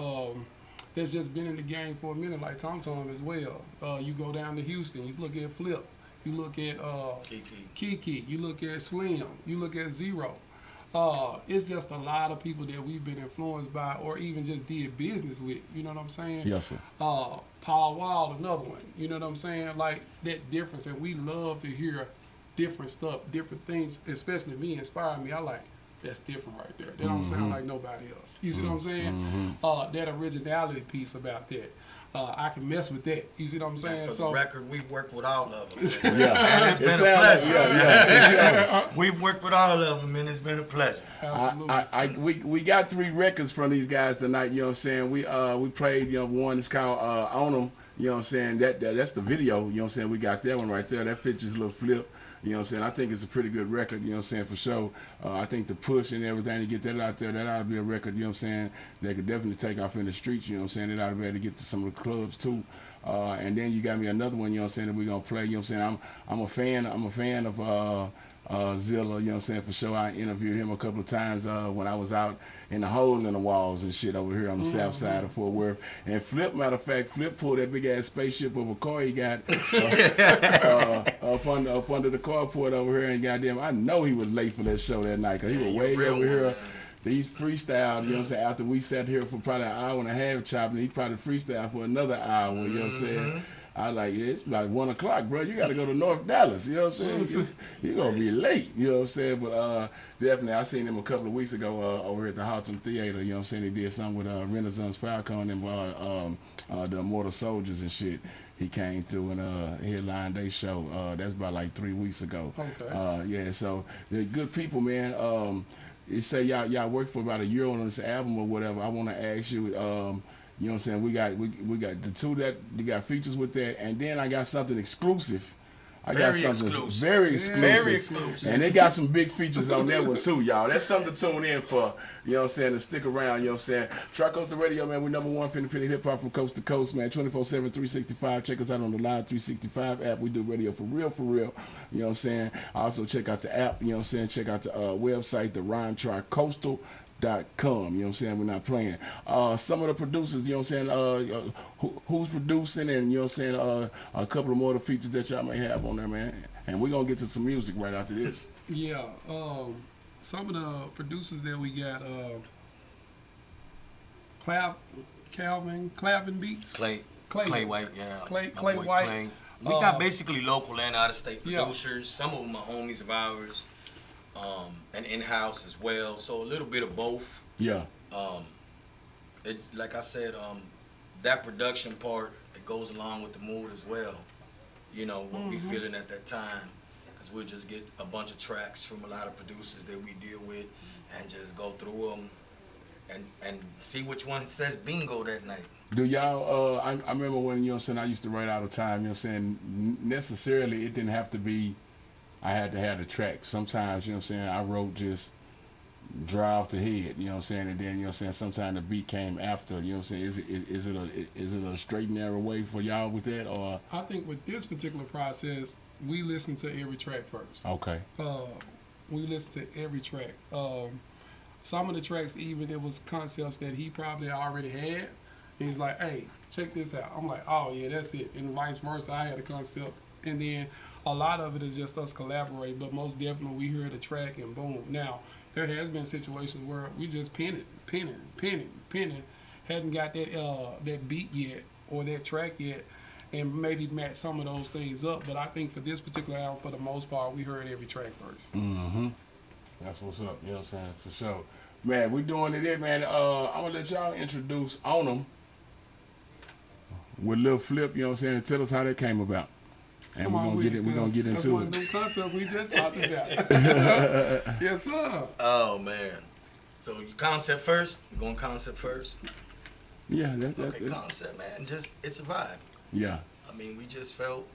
that's just been in the game for a minute, like Tom Tom as well. You go down to Houston, you look at Flip, you look at Kiki, you look at Slim, you look at Zero. It's just a lot of people that we've been influenced by or even just did business with, you know what I'm saying? Yes, sir. Paul Wild, another one, you know what I'm saying? Like that difference, and we love to hear different stuff, different things, especially me, inspire me. I like, that's different right there. That don't sound like nobody else. You see what I'm saying? That originality piece about that. I can mess with that. You see what I'm saying? For the record, we've worked with all of them. Yeah. And it's been a pleasure. We've worked with all of them, and it's been a pleasure. Absolutely. We got 3 records from these guys tonight. You know what I'm saying? We played. You know, one is called "On 'Em." You know what I'm saying? That's the video. You know what I'm saying? We got that one right there. That features a little Flip. You know what I'm saying? I think it's a pretty good record, you know what I'm saying, for sure. I think the push and everything to get that out there, that ought to be a record, you know what I'm saying, that could definitely take off in the streets, you know what I'm saying. It ought to be able to get to some of the clubs too. And then you got me another one, you know what I'm saying, that we're gonna play, you know what I'm saying. I'm a fan of Zilla, you know what I'm saying, for sure. I interviewed him a couple of times when I was out in the hole in the walls and shit over here on the south side of Fort Worth. And Flip, matter of fact, Flip pulled that big ass spaceship of a car he got up under the carport over here, and goddamn, I know he was late for that show that night because he was way over here. He's freestyled, you know what I'm saying, after we sat here for probably an hour and a half chopping, he probably freestyled for another hour, you know what I'm saying. I like, it's like 1 o'clock, bro. You got to go to North Dallas. You know what I'm saying? You're going to be late. You know what I'm saying? But definitely, I seen him a couple of weeks ago over here at the Houghton Theater. You know what I'm saying? He did something with Renaissance Falcon and the Immortal Soldiers and shit. He came through and headlined their show. That's about like 3 weeks ago. Okay. Yeah, so they're good people, man. You say y'all worked for about a year on this album or whatever. I want to ask you, you know what I'm saying? We got the 2 that you got features with that, and then I got something exclusive. Very exclusive. And they got some big features on that one too, y'all. That's something to tune in for. You know what I'm saying? To stick around, you know what I'm saying? Tri-Coastal Radio, man, we're #1 for independent hip hop from coast to coast, man. 24/7, 365. Check us out on the Live 365 app. We do radio for real, for real. You know what I'm saying? Also check out the app, you know what I'm saying? Check out the website, the Rhyme Tri-Coastal.com. You know what I'm saying? We're not playing. Some of the producers, you know what I'm saying, who's producing, and you know what I'm saying, a couple of more of the features that y'all may have on there, man. And we're going to get to some music right after this. Yeah. Some of the producers that we got, Clavin Beats. Clay White, yeah. Clay boy White. Clay. We got basically local and out-of-state producers. Some of them are homies of ours. And in-house as well, so a little bit of both. Yeah. It, like I said, that production part, it goes along with the mood as well. You know, what we feeling at that time, because we'll just get a bunch of tracks from a lot of producers that we deal with and just go through them and see which one says bingo that night. Do y'all, I remember when, you know what I'm saying, I used to write out of time, you know what I'm saying, necessarily it didn't have to be I had to have the track. Sometimes, you know what I'm saying, I wrote just dry off the head, you know what I'm saying, and then, you know what I'm saying, sometimes the beat came after, you know what I'm saying. Is it a straight and narrow way for y'all with that, or? I think with this particular process, we listen to every track first. Okay. We listen to every track. Some of the tracks, even it was concepts that he probably already had. He's like, hey, check this out. I'm like, oh yeah, that's it. And vice versa, I had a concept. And then a lot of it is just us collaborating, but most definitely we hear the track and boom. Now, there has been situations where we just penning, hadn't got that beat yet or that track yet, and maybe match some of those things up. But I think for this particular album, for the most part, we heard every track first. Mm-hmm. That's what's up, you know what I'm saying, for sure. Man, we doing it in, man. I'm going to let y'all introduce On 'Em with Lil Flip, you know what I'm saying, and tell us how that came about. And we're gonna get into that's one it. of them concepts we just talked about. Yes, sir. Oh man. So you concept first? You going concept first? Yeah, that's okay, concept, man. Just it's a vibe. Yeah. I mean, we just felt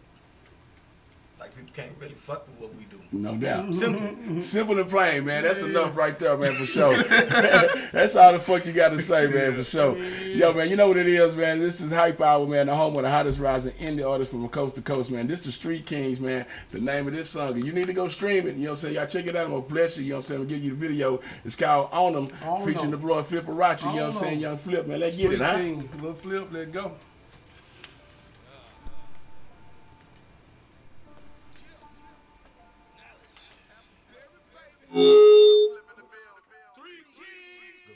like people can't really fuck with what we do. No doubt. Simple. Simple and plain, man. That's enough right there, man, for sure. That's all the fuck you got to say, man, for sure. Yo, man, you know what it is, man. This is Hype Hour, man, the home of the hottest rising indie artists from coast to coast, man. This is Str33t Kingz, man, the name of this song. You need to go stream it. You know what I'm saying? Y'all check it out. I'm going to bless you. You know what I'm saying? I'm going to give you the video. It's called On 'Em, featuring the boy Flipperachi. You know what I'm saying? Young Flip, man. Let's get it, huh? Little Flip, let's go.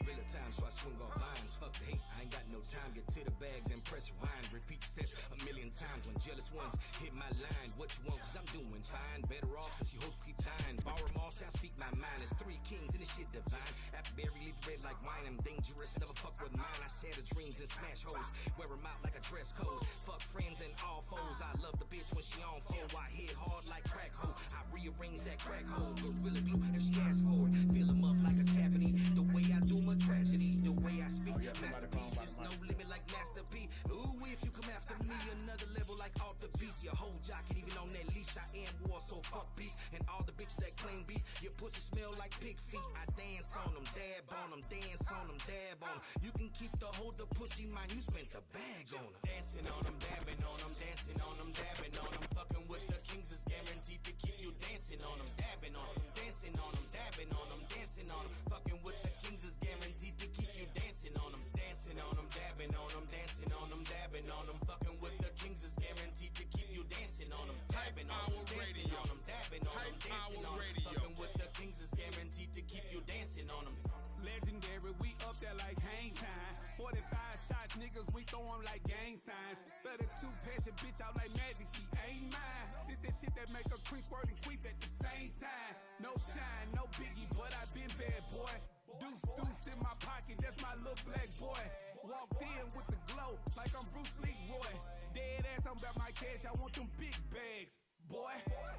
Gorilla time, so I swing off lines. Fuck the hate, I ain't got no time. Get to the bag, then press rewind. Repeat steps a million times when jealous ones hit my line. What you want, cause I'm doing fine. Better off since you hoes keep dying. Borrow them all, I speak my mind. It's 3 kings and this shit divine. Appleberry leave red like wine. I'm dangerous, never fuck with mine. I shatter dreams and smash hoes. Wear them out like a dress code. Fuck friends and all foes. I love the bitch when she on full. I hit hard like crack hoe. I rearrange that crack hole. Gorilla glue if she asks for it. Fill them up like a cavity. The way I do my tragedy. The way I speak. Masterpiece is no limit like Master P. Ooh, if you come after me, another level like off the beast. Your whole jocket, even on that leash. I am war, so fuck beast. And all the bitches that claim beef. Your pussy smell like pig feet. I dance on them, dab on them, dance on them, dab on them. You can keep the whole the pussy mine. You spent the bag on them. Dancing on them, dabbing on them, dancing on them, dabbing on them. Fucking with the kings is guaranteed to keep you dancing on them, dabbing on them, dancing on them, dabbing on them, dancing on them. Fucking with the kings is guaranteed to keep you dancing on them, dancing on them, dabbing on them, dancing on them, dabbing on them. Fucking with the kings is guaranteed to keep you dancing on them, dabbing on them, dancing on them, dabbing on them, dancing on them. Fucking with the kings is guaranteed to keep you dancing on them. Legendary, we up there like hang time. 45 shots, niggas, we throw them like gang signs. 32 passion, bitch out like magic, she ain't mine. This that shit that make her creep, squirt, and creep at the same time. No shine, no biggie, but I been bad, boy. Deuce in my pocket, that's my little black boy. Walked in with the glow, like I'm Bruce Lee, Roy. Dead ass, I'm about my cash, I want them big bags, boy.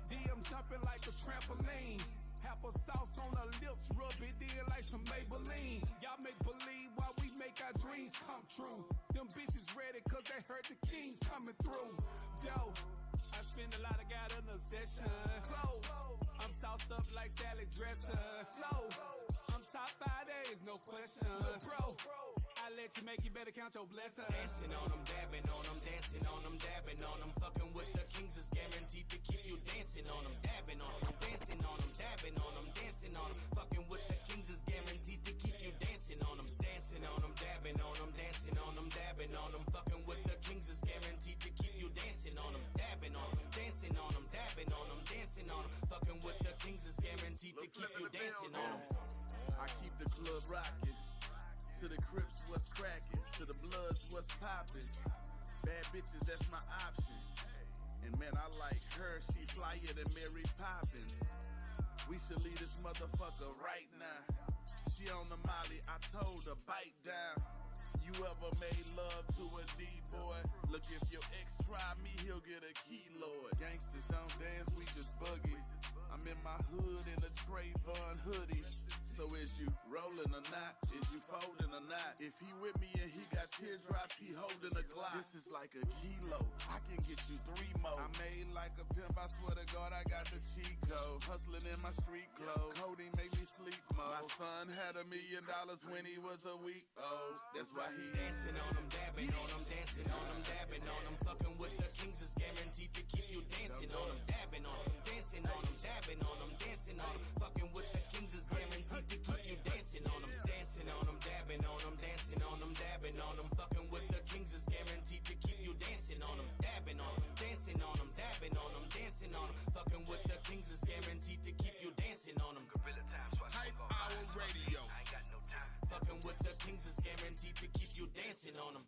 DM jumping like a trampoline. Apple sauce on her lips, rub it in like some Maybelline. Y'all make believe while we make our dreams come true. Them bitches ready cause they heard the kings coming through. Yo, I spend a lot, I got an obsession. Clothes, I'm sauced up like salad dressing. Flow, I'm top 5 days, no question. Bro, I let you make, you better count your blessings. Dancing on them, dabbing on them, dancing on them, dabbing on them. Fucking with the kings is guaranteed to keep you dancing on them, dabbing on them, dancing on them, dabbing on them, dancing on them. Fucking with the kings is guaranteed to keep you dancing on them, dancing on them, dabbing on them, dancing on them, dabbing on them. Fucking with the kings is guaranteed to keep you dancing on them, dabbing on them, dancing on them, dabbing on them, dancing on them. Fucking with the kings is guaranteed to keep you dancing on them. I keep the club rocking. To the Crips, what's cracking? To the Bloods, what's popping? Bad bitches, that's my option. And man, I like her, she flyer than Mary Poppins. We should leave this motherfucker right now. She on the molly, I told her, bite down. You ever made love to a D-boy? Look, if your ex try me, he'll get a keloid. Gangsters don't dance, we just boogie. I'm in my hood in a Trayvon hoodie. So is you rolling rolling or not? Is you folding or not? If he with me and he got teardrops, he holding a Glock. This is like a kilo. I can get you 3 more. I made like a pimp. I swear to God, I got the cheat code. Hustling in my street clothes. Coding made me sleep mode. My son had $1 million when he was a week old. That's why he dancing on them, dabbing on them, dancing on them, dabbing on them. Fucking with the Kings is guaranteed to keep you dancing on them, dabbing on them, dancing on them, dabbing on them, dancing on them. Fucking with the Kings is guaranteed to keep you dancing on them, dancing on them, dabbing on them, dancing on them, dabbing on them. Fucking with the Kings is guaranteed to keep you dancing on them, dabbing on them, dancing on them, dabbing on them, dancing on them. Fucking with the Kings is guaranteed to keep you dancing on them. Gorilla time, so I Hype Hour Radio. I ain't got no time. Fucking with the Kings is guaranteed to keep you dancing on them.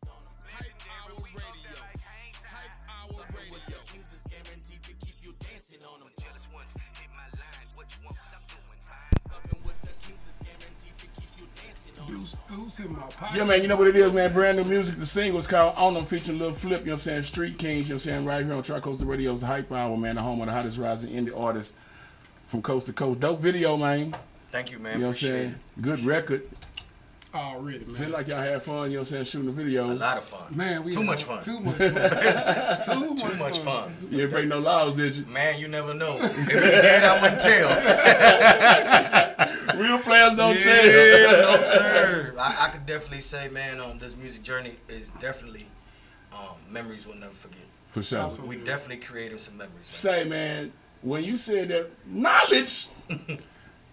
Hype Hour Radio. Hype Hour Fucking with the Radio. Kings is guaranteed to keep you dancing on them. Jealous ones hit my line. What you want? 'Cause I'm doing fine. Fucking with the Kings is guaranteed to keep you dancing on them. Deuce in my pocket. Yeah, man, you know what it is, man. Brand new music. The single's called On Them, featuring Lil Flip, you know what I'm saying? Street Kingz, you know what I'm saying? Right here on Tri-Coastal Radio's Hype Hour, man. The home of the hottest rising indie artists from coast to coast. Dope video, man. Thank you, man. You know what I'm Appreciate saying? Good record. Already, man. Seemed like y'all had fun, you know what I'm saying, shooting the videos. A lot of fun. Man, we Too had much fun. Too much fun. Too much fun. You didn't break no laws, did you? Man, you never know. If you did, I wouldn't tell. Real players don't tell. No, sir. I could definitely say, man, this music journey is definitely memories we'll never forget. For sure. We definitely created some memories. Man. Say, man, when you said that knowledge,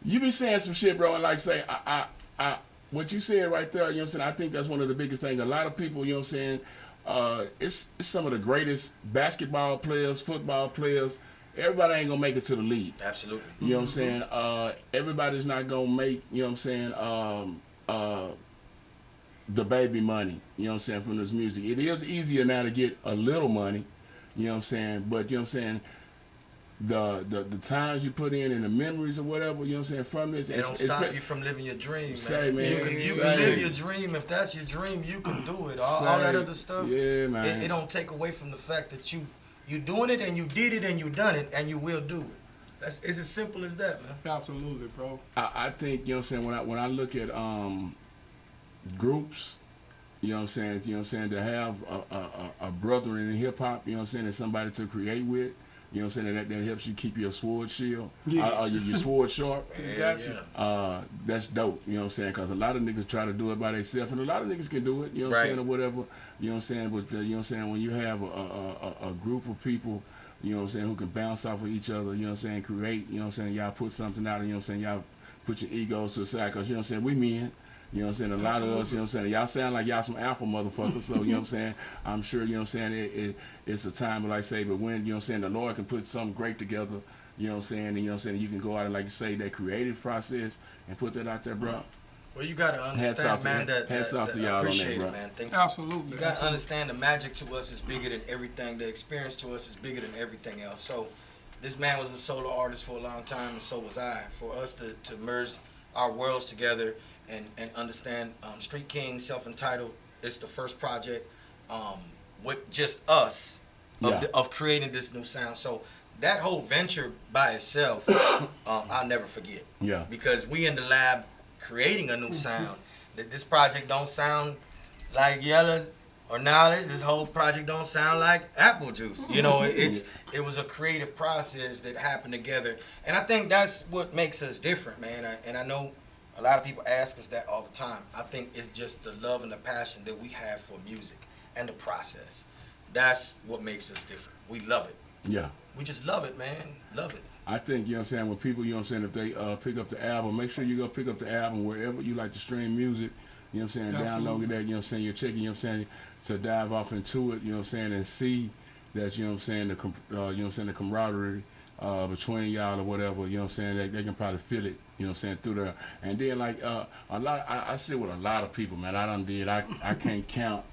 you be saying some shit, bro, and like say, what you said right there, you know what I'm saying, I think that's one of the biggest things. A lot of people, you know what I'm saying, it's some of the greatest basketball players, football players. Everybody ain't gonna make it to the league. Absolutely. You know what I'm saying? Everybody's not gonna make, you know what I'm saying, the baby money, you know what I'm saying, from this music. It is easier now to get a little money, you know what I'm saying, but you know what I'm saying, the times you put in and the memories or whatever, you know what I'm saying, from this. It don't stop you from living your dream, man. Say, man. You can live your dream. If that's your dream, you can do it. All that other stuff, yeah, man. It don't take away from the fact that you doing it and you did it and you done it and you will do it. It's as simple as that, man. Absolutely, bro. I think, you know what I'm saying, when I look at groups, you know what I'm saying, to have a brother in hip hop, you know what I'm saying, and somebody to create with, you know what I'm saying, that helps you keep your sword shield, your sword sharp. That's dope, you know what I'm saying, because a lot of niggas try to do it by themselves, and a lot of niggas can do it, you know what I'm saying, or whatever, you know what I'm saying, but you know what I'm saying, when you have a group of people, you know what I'm saying, who can bounce off of each other, you know what I'm saying, create, you know what I'm saying, y'all put something out, you know what I'm saying, y'all put your egos to the side, because, you know what I'm saying, we men. You know what I'm saying? A lot of us, you know what I'm saying? Y'all sound like y'all some alpha motherfuckers, so, you know what I'm saying? I'm sure, you know what I'm saying, it's a time, like I say, but when, you know what I'm saying, the Lord can put something great together, you know what I'm saying, and, you know what I'm saying, you can go out and, like you say, that creative process and put that out there, bro. Well, you got to understand, man, hats off to y'all on that, bro. Man. Absolutely. You got to understand the magic to us is bigger than everything. The experience to us is bigger than everything else. So this man was a solo artist for a long time, and so was I. For us to merge our worlds together and understand Street Kingz, self-entitled, it's the first project with just us of creating this new sound. So that whole venture by itself, I'll never forget. Yeah. Because we in the lab creating a new sound. This project don't sound like Yella or Knowledge. This whole project don't sound like Apple Juice. You know, it was a creative process that happened together. And I think that's what makes us different, man. And I know a lot of people ask us that all the time. I think it's just the love and the passion that we have for music and the process. That's what makes us different. We love it. Yeah. We just love it, man. Love it. I think, you know what I'm saying, when people, you know what I'm saying, if they pick up the album, make sure you go pick up the album wherever you like to stream music, you know what I'm saying, download that, you know what I'm saying, you're checking, you know what I'm saying, to dive off into it, you know what I'm saying, and see that, you know what I'm saying, you know what I'm saying, the camaraderie between y'all or whatever, you know what I'm saying, they can probably feel it, you know what I'm saying, through there. And then, like, I sit with a lot of people, man. I can't count,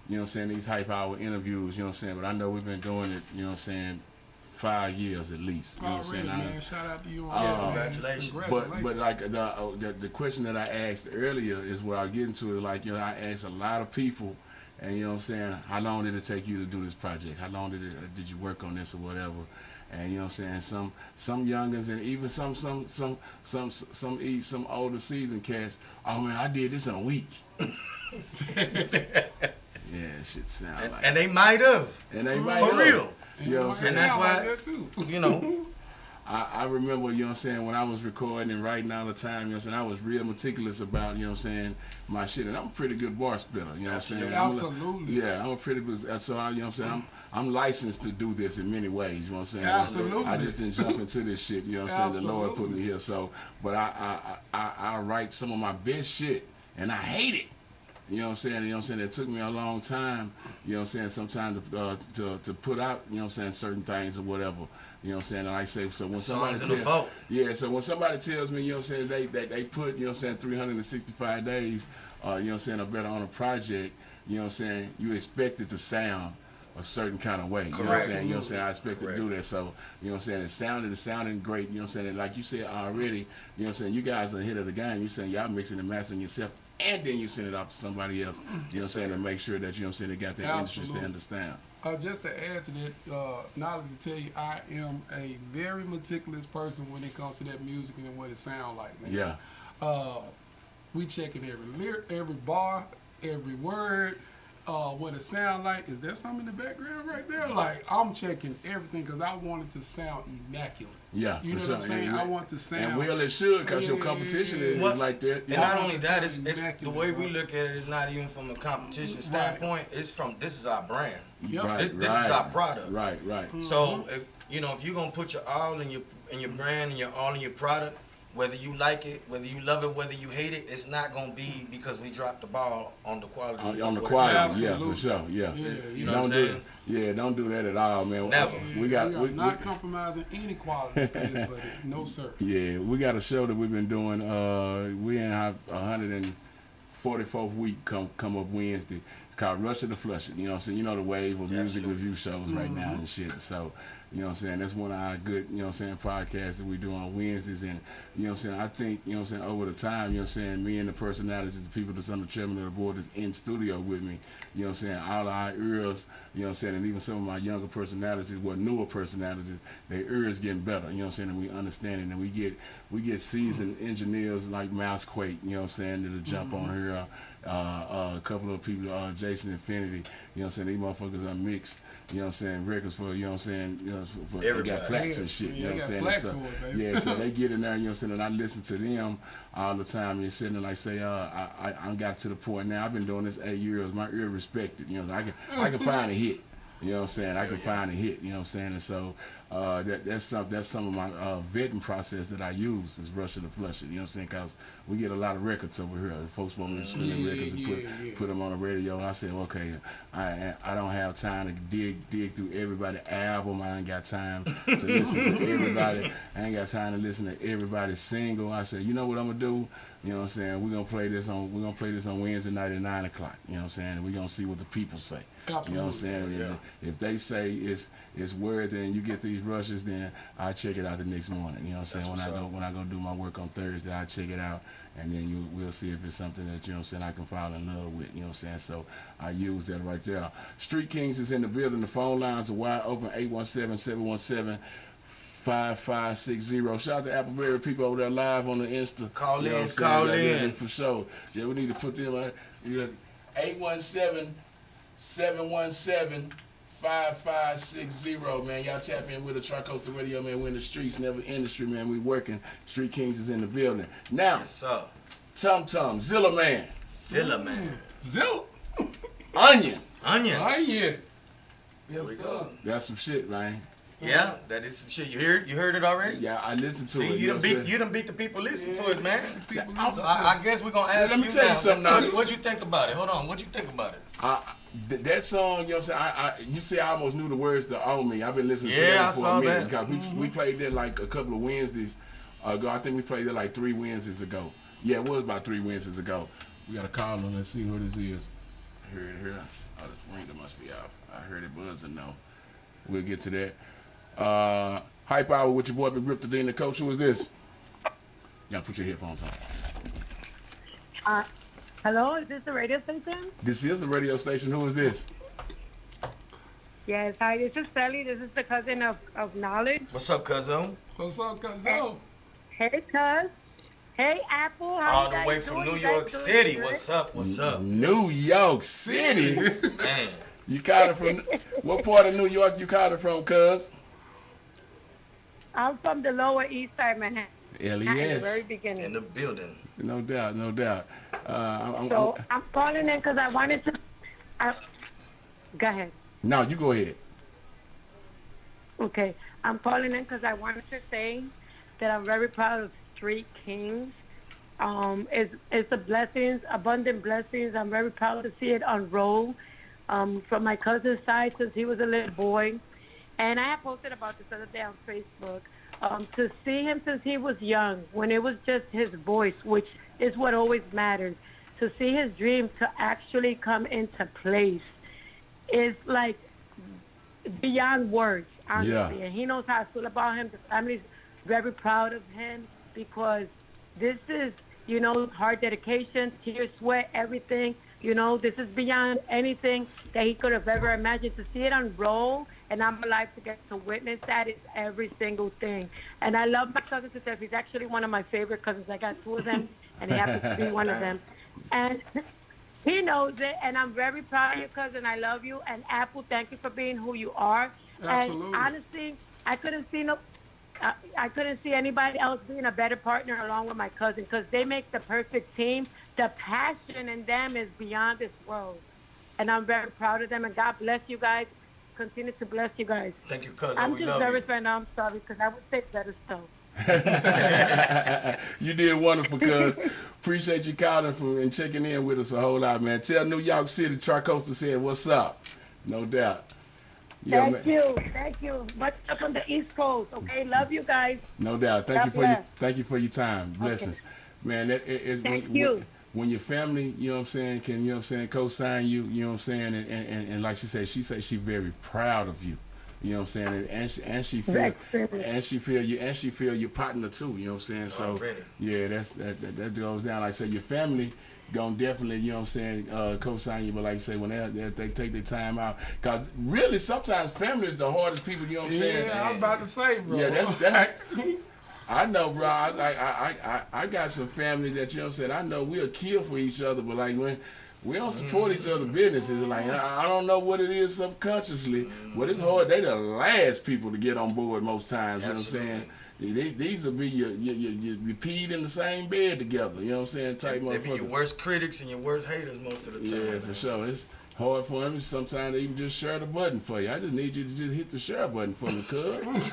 you know what I'm saying, these Hype Hour interviews, you know what I'm saying, but I know we've been doing it, you know what I'm saying, 5 years at least. You know what I'm saying? Man, shout out to you. Congratulations. But like the question that I asked earlier is what I get into. Like, you know, I asked a lot of people, and you know what I'm saying, how long did it take you to do this project? How long did you work on this or whatever? And you know what I'm saying, some youngins and even some older seasoned cats. Oh man, I did this in a week. Yeah, shit sound like. And they might have. And they might for have. real. You know what I'm saying? And that's why, you know. I remember, you know what I'm saying, when I was recording and writing all the time, you know what I'm saying, I was real meticulous about, you know what I'm saying, my shit. And I'm a pretty good bar spitter, you know what I'm saying? Absolutely. I'm a pretty good, so I, you know what I'm saying, I'm licensed to do this in many ways, you know what I'm saying? Absolutely. I just didn't jump into this shit, you know what I'm saying? The Lord put me here, so, but I write some of my best shit, and I hate it. You know what I'm saying? You know what I'm saying? It took me a long time, you know what I'm saying, sometimes to put out, you know what I'm saying, certain things or whatever. You know what I'm saying? And I say, so when somebody so when somebody tells me, you know what I'm saying, they put, you know what I'm saying, 365 days, you know what I'm saying, or better on a project, you know what I'm saying, you expect it to sound a certain kind of way. You know what I'm saying? You know what I'm saying? I expect to do that. So, you know what I'm saying? It's sounding great. You know what I'm saying? And like you said already, you know what I'm saying? You guys are ahead of the game. You're saying y'all mixing and mastering yourself, and then you send it off to somebody else. You know what I'm saying? To make sure that, you know what I'm saying, they got that interest to understand. Just to add to that, knowledge to tell you, I am a very meticulous person when it comes to that music and what it sounds like, man. Yeah. We checking every lyric, every bar, every word. What it sound like. Is there something in the background right there? Like, I'm checking everything because I want it to sound immaculate. Yeah, you know what I'm saying? I want to sound. And well, it should, because your competition is like that. And not only that, it's the way we look at it is not even from a competition standpoint. It's from, this is our brand. Yep. This is our product. Right. So if you're gonna put your all in your brand and your all in your product, whether you like it, whether you love it, whether you hate it, it's not gonna be because we dropped the ball on the quality. On the quality, yeah, for sure, yeah. You know what I'm saying? Don't do that at all, man. Never. We not compromising any quality, but no sir. Yeah, we got a show that we've been doing. We in our 144th week come up Wednesday. It's called Rush of the Flush It. You know what I'm saying? You know the wave of music review shows right now and shit. So, you know what I'm saying? That's one of our good, you know what I'm saying, podcasts that we do on Wednesdays. And, you know what I'm saying, I think, you know what I'm saying, over the time, you know what I'm saying, me and the personalities, the people that's on the chairman of the board that's in studio with me, you know what I'm saying, all our ears, you know what I'm saying, and even some of my younger personalities, newer personalities, their ears getting better, you know what I'm saying, and we understand it. And we get seasoned engineers like Mousequake, you know what I'm saying, that'll jump on here. A couple of people, Jason Infinity, you know what I'm saying, these motherfuckers are mixed, you know what I'm saying, records for, you know what I'm saying, you know, for they got plaques and shit, you know what I'm saying, so they get in there, you know what I'm saying, and I listen to them all the time, and sitting there like say, I got to the point now, I've been doing this 8 years, my ear respected, you know, I can find a hit. You know what I'm saying? I can find a hit. You know what I'm saying? And so that's some of my vetting process that I use is Rush of the Flush It. You know what I'm saying? Because we get a lot of records over here. Folks want me to spin records and put them on the radio. And I said, okay, I don't have time to dig through everybody's album. I ain't got time to listen to everybody. I ain't got time to listen to everybody's single. I said, you know what I'm gonna do? You know what I'm saying? We're gonna play this on Wednesday night at 9 o'clock. You know what I'm saying? And we're gonna see what the people say. Absolutely. You know what I'm saying? If they say it's worthy and you get these rushes, then I check it out the next morning. You know what I'm saying? When I go do my work on Thursday, I check it out, and then we'll see if it's something that, you know what I'm saying, I can fall in love with. You know what I'm saying? So I use that right there. Street Kingz is in the building. The phone lines are wide open. 817-717. 5560. Shout out to Appleberry people over there live on the Insta. Call in. For sure. Yeah, we need to put them on. 817-717-5560, man. Y'all tap in with the Tri-Coastal Radio, man. We're in the streets, never industry, man. We working. Street Kingz is in the building. Now, yes, sir. Tum Zilla Man. Zilla. Onion. Yes, there we go. That's some shit, man. Yeah, that is some shit. You heard it already? Yeah, I listened to it. You done beat the people listening to it, man. So I guess we're gonna ask Let me tell you something now. What'd you think about it? Hold on. What'd you think about it? That song, you know what I'm saying? You say I almost knew the words to "Own Me." I've been listening to that for a minute because we played that like a couple of Wednesdays ago. I think we played that like 3 Wednesdays ago. Yeah, it was about 3 Wednesdays ago. We got a call on. Let's see who this is. I heard it here. Oh, this ringer must be out. I heard it buzzing. No, we'll get to that. Hype Hour with your boy Big Rip, the Dean, the coach. Who is this? You gotta put your headphones on. Hello, is this the radio station? This is the radio station. Who is this? Yes, hi, this is Sally. This is the cousin of Knowledge. What's up, cuzzo? What's up, cuzzo? Hey, cuz. Hey, Apple. How All you the guys way from doing? New You guys York doing City. good? What's up? What's up? New York City. Man. You called it from what part of New York you called it from, cuz? I'm from the Lower East Side, Manhattan. At the very LES. beginning. In the building. No doubt, no doubt. I'm calling in because I wanted to. Go ahead. No, you go ahead. Okay, I'm calling in because I wanted to say that I'm very proud of Str33t Kingz. It's a blessings, abundant blessings. I'm very proud to see it unroll from my cousin's side since he was a little boy. And I have posted about this other day on Facebook. To see him since he was young, when it was just his voice, which is what always matters, to see his dream to actually come into place is like beyond words, honestly. Yeah. And he knows how I feel about him. The family's very proud of him because this is, hard dedication, tears, sweat, everything. This is beyond anything that he could have ever imagined. To see it unroll, and I'm alive to get to witness that, is every single thing. And I love my cousin to death. He's actually one of my favorite cousins. I got two of them, and he happens to be one of them. And he knows it, and I'm very proud of you, cousin. I love you. And Apple, thank you for being who you are. Absolutely. And honestly, I couldn't see anybody else being a better partner along with my cousin because they make the perfect team. The passion in them is beyond this world. And I'm very proud of them. And God bless you guys. Continue to bless you guys. Thank you, cousin. I'm We just love nervous you. right now. I'm sorry because I would say better stuff. You did wonderful, cuz. Appreciate you calling and checking in with us a whole lot, man. Tell New York City, Tri-Coastal said, what's up? No doubt. Yeah, Thank you. Much up on the East Coast. Okay, love you guys. No doubt. Thank you for your time. Blessings. Okay. Man, Thank you. When your family, can co-sign you, and like she said she's very proud of you. You know what I'm saying? And she feel your partner too, you know what I'm saying? So Already. yeah, that goes down. Like I said, your family gonna definitely, you know what I'm saying, co-sign you, but like you say, when they take their time out, cause really sometimes family is the hardest people, you know what I'm saying? Yeah, I was about to say, bro. Yeah, that's I know, bro. I got some family that, you know what I'm saying, I know we'll kill for each other, but like when we don't support each other's businesses, like I don't know what it is subconsciously, but it's hard. They the last people to get on board most times, you know what I'm saying? These will be your peed in the same bed together, you know what I'm saying, type motherfuckers. They be your worst critics and your worst haters most of the time. Yeah, for sure. It's hard for them sometimes to even just share the button for you. I just need you to just hit the share button for me, cuz.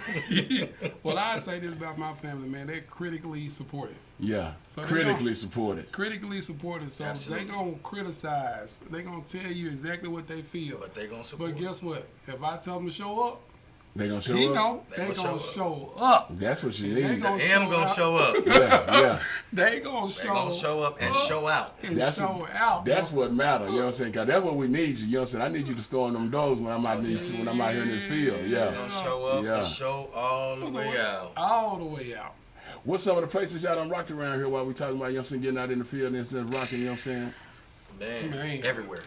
Well, I say this about my family, man. They're critically supportive. Yeah, So critically supported. Critically supportive. So Absolutely. they going to criticize. They going to tell you exactly what they feel. But they gonna support. But guess what? If I tell them to show up, They gonna show he up? know They they gonna going to show show up. That's what you They need. gonna The M gonna show up. Yeah. They going to They gonna show up and show out. and That's show out. That's bro. what matters, you know what I'm saying? Cause that's what we need you, you know what I'm saying? I need you to storm them doors when I'm out here in this field, They yeah. gonna show up Yeah. and show all the way out. All the way out. What's some of the places y'all done rocked around here while we talking about, you know what I'm saying, getting out in the field and instead of rocking, you know what I'm saying? Man, everywhere.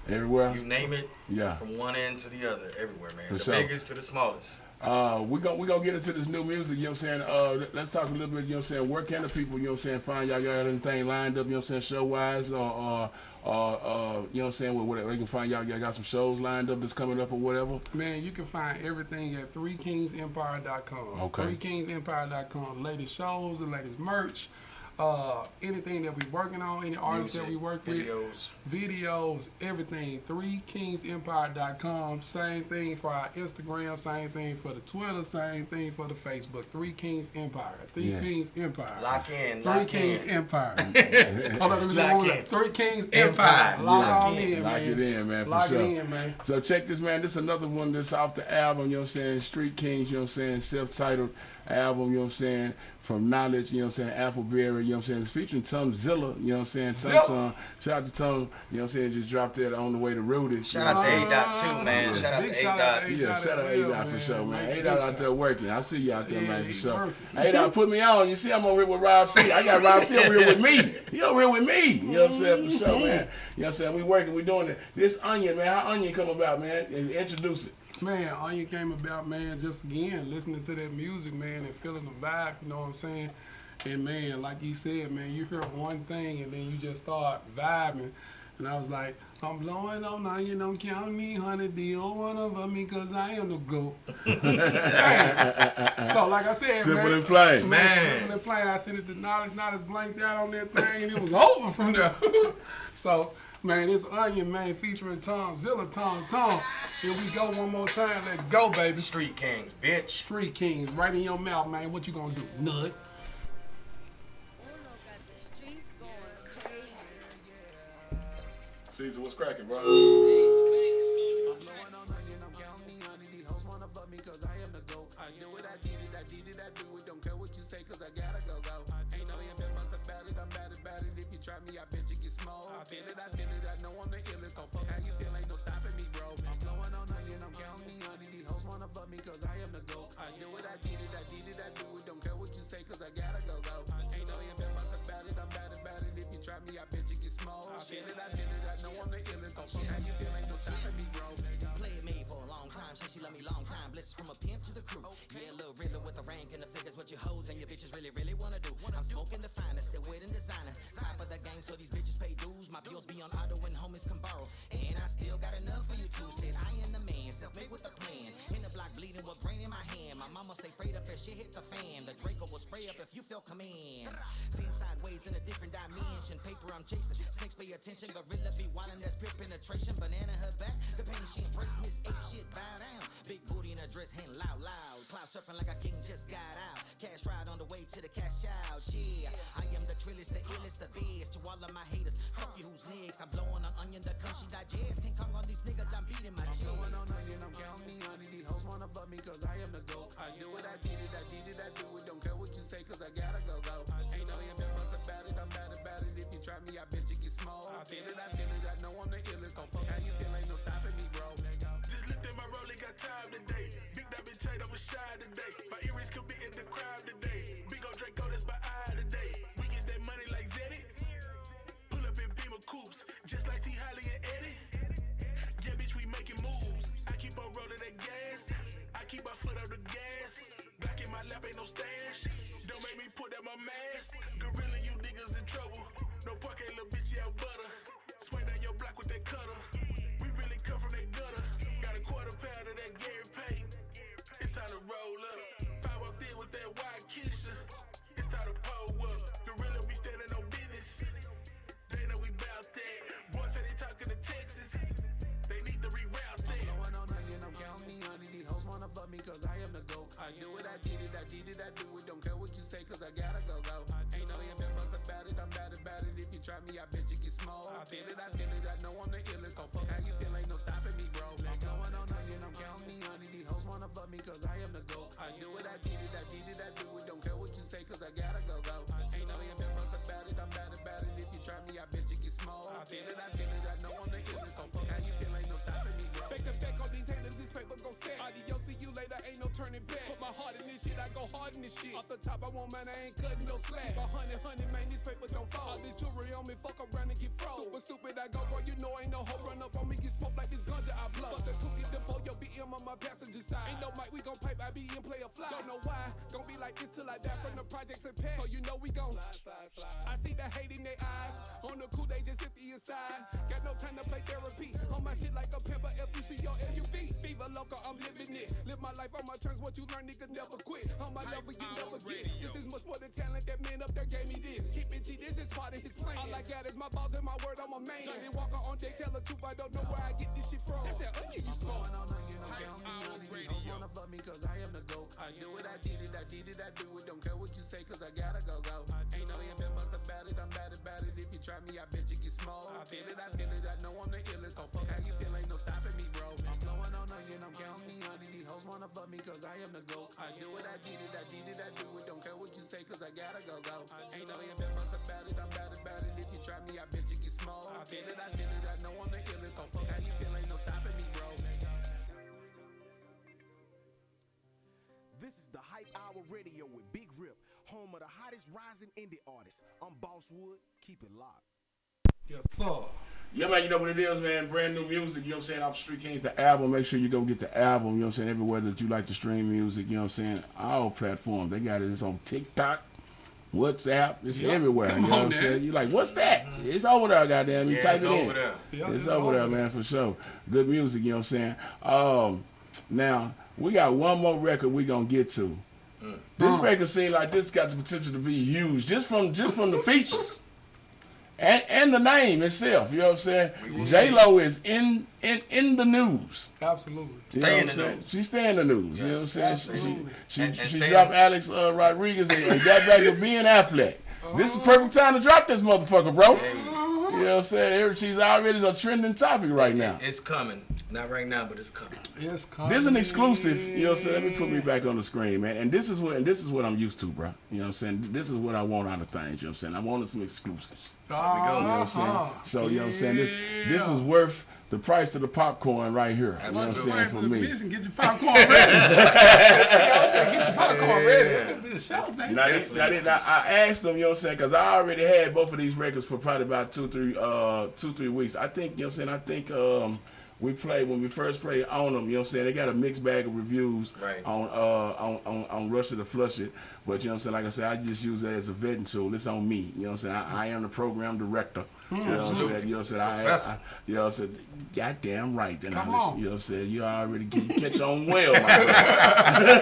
Everywhere? You name it, Yeah. from one end to the other, everywhere, man. For The sure. biggest to the smallest. We gonna get into this new music, you know what I'm saying? Let's talk a little bit, you know what I'm saying, where can the people, you know what I'm saying, find y'all got anything lined up, you know what I'm saying, show wise, or you know what I'm saying, whatever they can find y'all got some shows lined up that's coming up or whatever. Man, you can find everything at 3kingsempire.com. Okay. 3kingsempire.com. The latest shows, the latest merch, anything that we're working on, any artists that we work videos, everything. 3kingsempire.com. Same thing for our Instagram, same thing for the Twitter, same thing for the Facebook. 3 Kings Empire. 3 Yeah. Kings Empire. Lock in, 3 lock Kings in. Empire. Hold on, let me say Lock one more. in. 3 Kings Empire. Empire. Lock Yeah. all in, Lock man. it in, man, for Lock sure. it in, man. So check this, man. This is another one that's off the album, you know what I'm saying, Str33t Kingz, you know what I'm saying, self-titled album, you know what I'm saying, from Knowledge, you know what I'm saying, Appleberry, you know what I'm saying, it's featuring Zilla, you know what I'm saying, Shout out to Tom, you know what I'm saying, just dropped that on the way to Rudy. Shout out to A-Dot too, man. Shout out Big to shout out A-Dot. to Yeah, shout out as well, A-Dot for sure, man. Big A-Dot out shout. there working. I see you out there, Yeah, man, for he's sure. working. A-Dot put me on. You see, I'm over here with Rob C. I got Rob C over here with me. He over here with me. You know what I'm saying? For sure, man. You know what I'm saying? We working, we doing it. This Onion, man, how Onion come about, man? And introduce it. Man, Onion came about, man, just again, listening to that music, man, and feeling the vibe, you know what I'm saying? And, man, like he said, man, you hear one thing and then you just start vibing. And I was like, I'm blowing on Onion, don't count me, honey, D, don't wanna fuck me, cause I am the GOAT. So, like I said, Simple man, and plain. Man, simple and plain. I sent it to Knowledge, Knowledge blanked out on that thing, and it was over from there. So, man, this Onion, man, featuring Tom Zilla, Tom. Here we go one more time. Let's go, baby. Street Kingz, bitch. Street Kingz, right in your mouth, man. What you gonna do? Nut. Caesar, what's cracking, bro? I do it, I did it, I do it. Don't care what you say, cause I gotta go. Ain't no ifs and buts about it, I'm bad about it. If you try me, I bet you get small. I feel it, I know I'm the illest. So fuck how you feel, ain't no stopping me, bro. I'm blowing on Onion, I'm counting me honey. These hoes wanna fuck me, cause I am the GOAT. I do it, I did it, I do it. Don't care what you say, cause I gotta go. Ain't no ifs and buts about it, I'm bad about it. If you try me, I bet you get small. I feel it, I know I'm the illest. So fuck how you feel, ain't no stopping me, bro. Play it made for a long time, since she love me long time. Blessed from a pimp to the crew. Yeah, a little riddler with the rank and the figures. What your hoes and your bitches really wanna do. I'm smoking the finest, still wearing designer. Top of the game, so these bitches pay dues. My bills be on auto and homies can borrow. And I still got enough for you two. Said I am the man, self-made with the plan. In the block bleeding with grain in my hand. My mama say prayed up as shit hit the fan. The Draco will spray up if you feel commands. Seeing sideways in a different dimension. Paper I'm chasing, snakes pay attention. Gorilla be wildin', that's pure penetration. Banana her back, the pain she embracing this ape shit bow down. Big booty in her dress, hand loud. Cloud surfing like a king just got out. Cash ride on the way to the cash out. Yeah, I am the trillest, the illest, the best. To all of my haters, fuck you, who's next? I'm blowing on Onion, the cum she digest. King Kong on these niggas, I'm beating my chest. I'm blowing on Onion, I'm counting me honey. These hoes wanna fuck me, cause I am the GOAT. I do it, I did it, I do it. Don't care what you say, cause I gotta go. Ain't no ifs and buts about it, I'm bad about it. If you try me, I bet you get small. I feel it, I know I'm the illest. So fuck how you feel, ain't no stopping me, bro. Just looked at my roll, ain't got time today. Big diamond chain, I'ma shine today. My earrings could be in the crowd today. Big ol' Draco, that's my eye today. We get that money like Zeddy. Pull up in Beamer Coupes, just like T. Holly and Eddie. Yeah, bitch, we making moves. I keep on rolling that gas. I keep my foot on the gas. Back in my lap, ain't no stash. Don't make me put that my mask. Gorilla, you niggas in trouble. No park, ain't little bitch, yeah, butter. Swing down your block with that cutter. We really come from that gutter. Got a quarter pound of that Gary Payne. It's time to roll up. 5 up there with that white Keisha. It's time to pull up. Gorilla be standing on business. They know we bout that. Boys say they talking to Texas. They need to reroute that. I'm blowing on Onion, I'm counting me honey. These hoes wanna fuck me, cause I am the GOAT. I do it, I did it, I do it. Don't care what you say, cause I gotta go. Ain't no ifs and buts about it, I'm bad about it. If you try me, I bet you get small. I feel it, I know I'm the illest. So fuck how you feel, ain't no stopping me, bro. I'm blowing on Onion, I'm counting me honey. These hoes wanna fuck me, cause I am the GOAT. I do it, I did it, I do it. Don't care what you say, cause I gotta go. Ain't no ifs and buts about it, I'm bad about it. If you try me, I bet you get small. I feel it, I know I'm the illest. So fuck how you feel, ain't no stopping me, bro. Back to back on these haters, this paper gon' stack. Adios, see you later, ain't no turning back. Put my heart in this shit, I go hard in this shit. Off the top, I want man, I ain't cutting no slack. Keep 100, man, this paper don't fall. All this jewelry on me, fuck around and get froze. Super stupid, I go, bro, you know ain't no hoe. Run up on me, get smoked like this ganja, I blow. Fuck the cookie, the boy, yo, BM on my passenger side. Ain't no mic, we gon' pipe, I be in, play a fly. Don't know why, gon' be like this till I die from the projects and pack. So you know we gon' slide. I see the hate in their eyes. On the cool, they just empty inside. Got no time to play therapy. On my shit like a pimper, FUC or LUV. Fever local, I'm living it. Live my life on my terms, what you learn, nigga, never quit. On my level, you never get. This is much more than talent, that man up there gave me this. Keep it G, this is part of his plan. All I got is my balls and my word, I'm a man. Johnny Walker on deck, tell the truth, I don't know where I get this shit from. That's that Onion you smoke. On Onion, I'm counting me honey. These hoes wanna fuck me, cause I am the GOAT. I do it, I did it, I do it. Don't care what you say, cause I gotta go. Ain't no ifs and buts about it, I'm bad about it. If you try me, I bet you get small. I feel it, I know I'm the illest. So fuck how you feel, ain't no stopping me, bro. I'm blowing on Onion, I'm counting me honey. These hoes wanna fuck me, cause I am the GOAT. I do it, I did it, I do it. Don't care what you say, cause I gotta go. Ain't no ifs and buts about it, I'm bad about it. If you try me, I bet you get small. I feel it, I know I'm the illest. So fuck how you feel, ain't no stopping me, bro. This is the Hype Hour Radio with Big Rip, home of the hottest rising indie artists. I'm Boss Wood. Keep it locked. Yes, sir. Yeah, man, you know what it is, man. Brand new music, you know what I'm saying, off Street Kingz, the album. Make sure you go get the album, you know what I'm saying, everywhere that you like to stream music, you know what I'm saying, all platforms. They got it. It's on TikTok, WhatsApp, it's everywhere. You know what I'm saying? You're like, what's that? It's over there, goddamn. You type it in. It's over there, man, for sure. Good music, you know what I'm saying? Now, we got one more record we gonna get to. This record seems like this got the potential to be huge, just from the features. And the name itself, you know what I'm saying? J-Lo is in the news. Absolutely. You know what I'm saying? She stay in the news. You know what I'm saying? She dropped Alex Rodriguez and got back to being Affleck. This is the perfect time to drop this motherfucker, bro. You know what I'm saying? She's already a trending topic right now. It's coming. Not right now, but it's coming. It's coming. This is an exclusive. You know what I'm saying? Let me put me back on the screen, man. And this is what I'm used to, bro. You know what I'm saying? This is what I want out of things. You know what I'm saying? I wanted some exclusives. You know what I'm saying? So you know what I'm saying? This is worth the price of the popcorn right here. You know what I'm saying? For me. Get your popcorn ready. Get your popcorn ready. Now, I asked them, you know what I'm saying, because I already had both of these records for probably about 2-3 weeks. I think, you know what I'm saying, when we first played on them, you know what I'm saying, they got a mixed bag of reviews on Rush It or Flush It. But you know what I'm saying, like I said, I just use that as a vetting tool. It's on me. You know what I'm saying? I am the program director. You know what I'm saying? You know what I'm saying? You know what I'm saying? Goddamn right. Then you know what I'm saying? You already catch on well, my brother.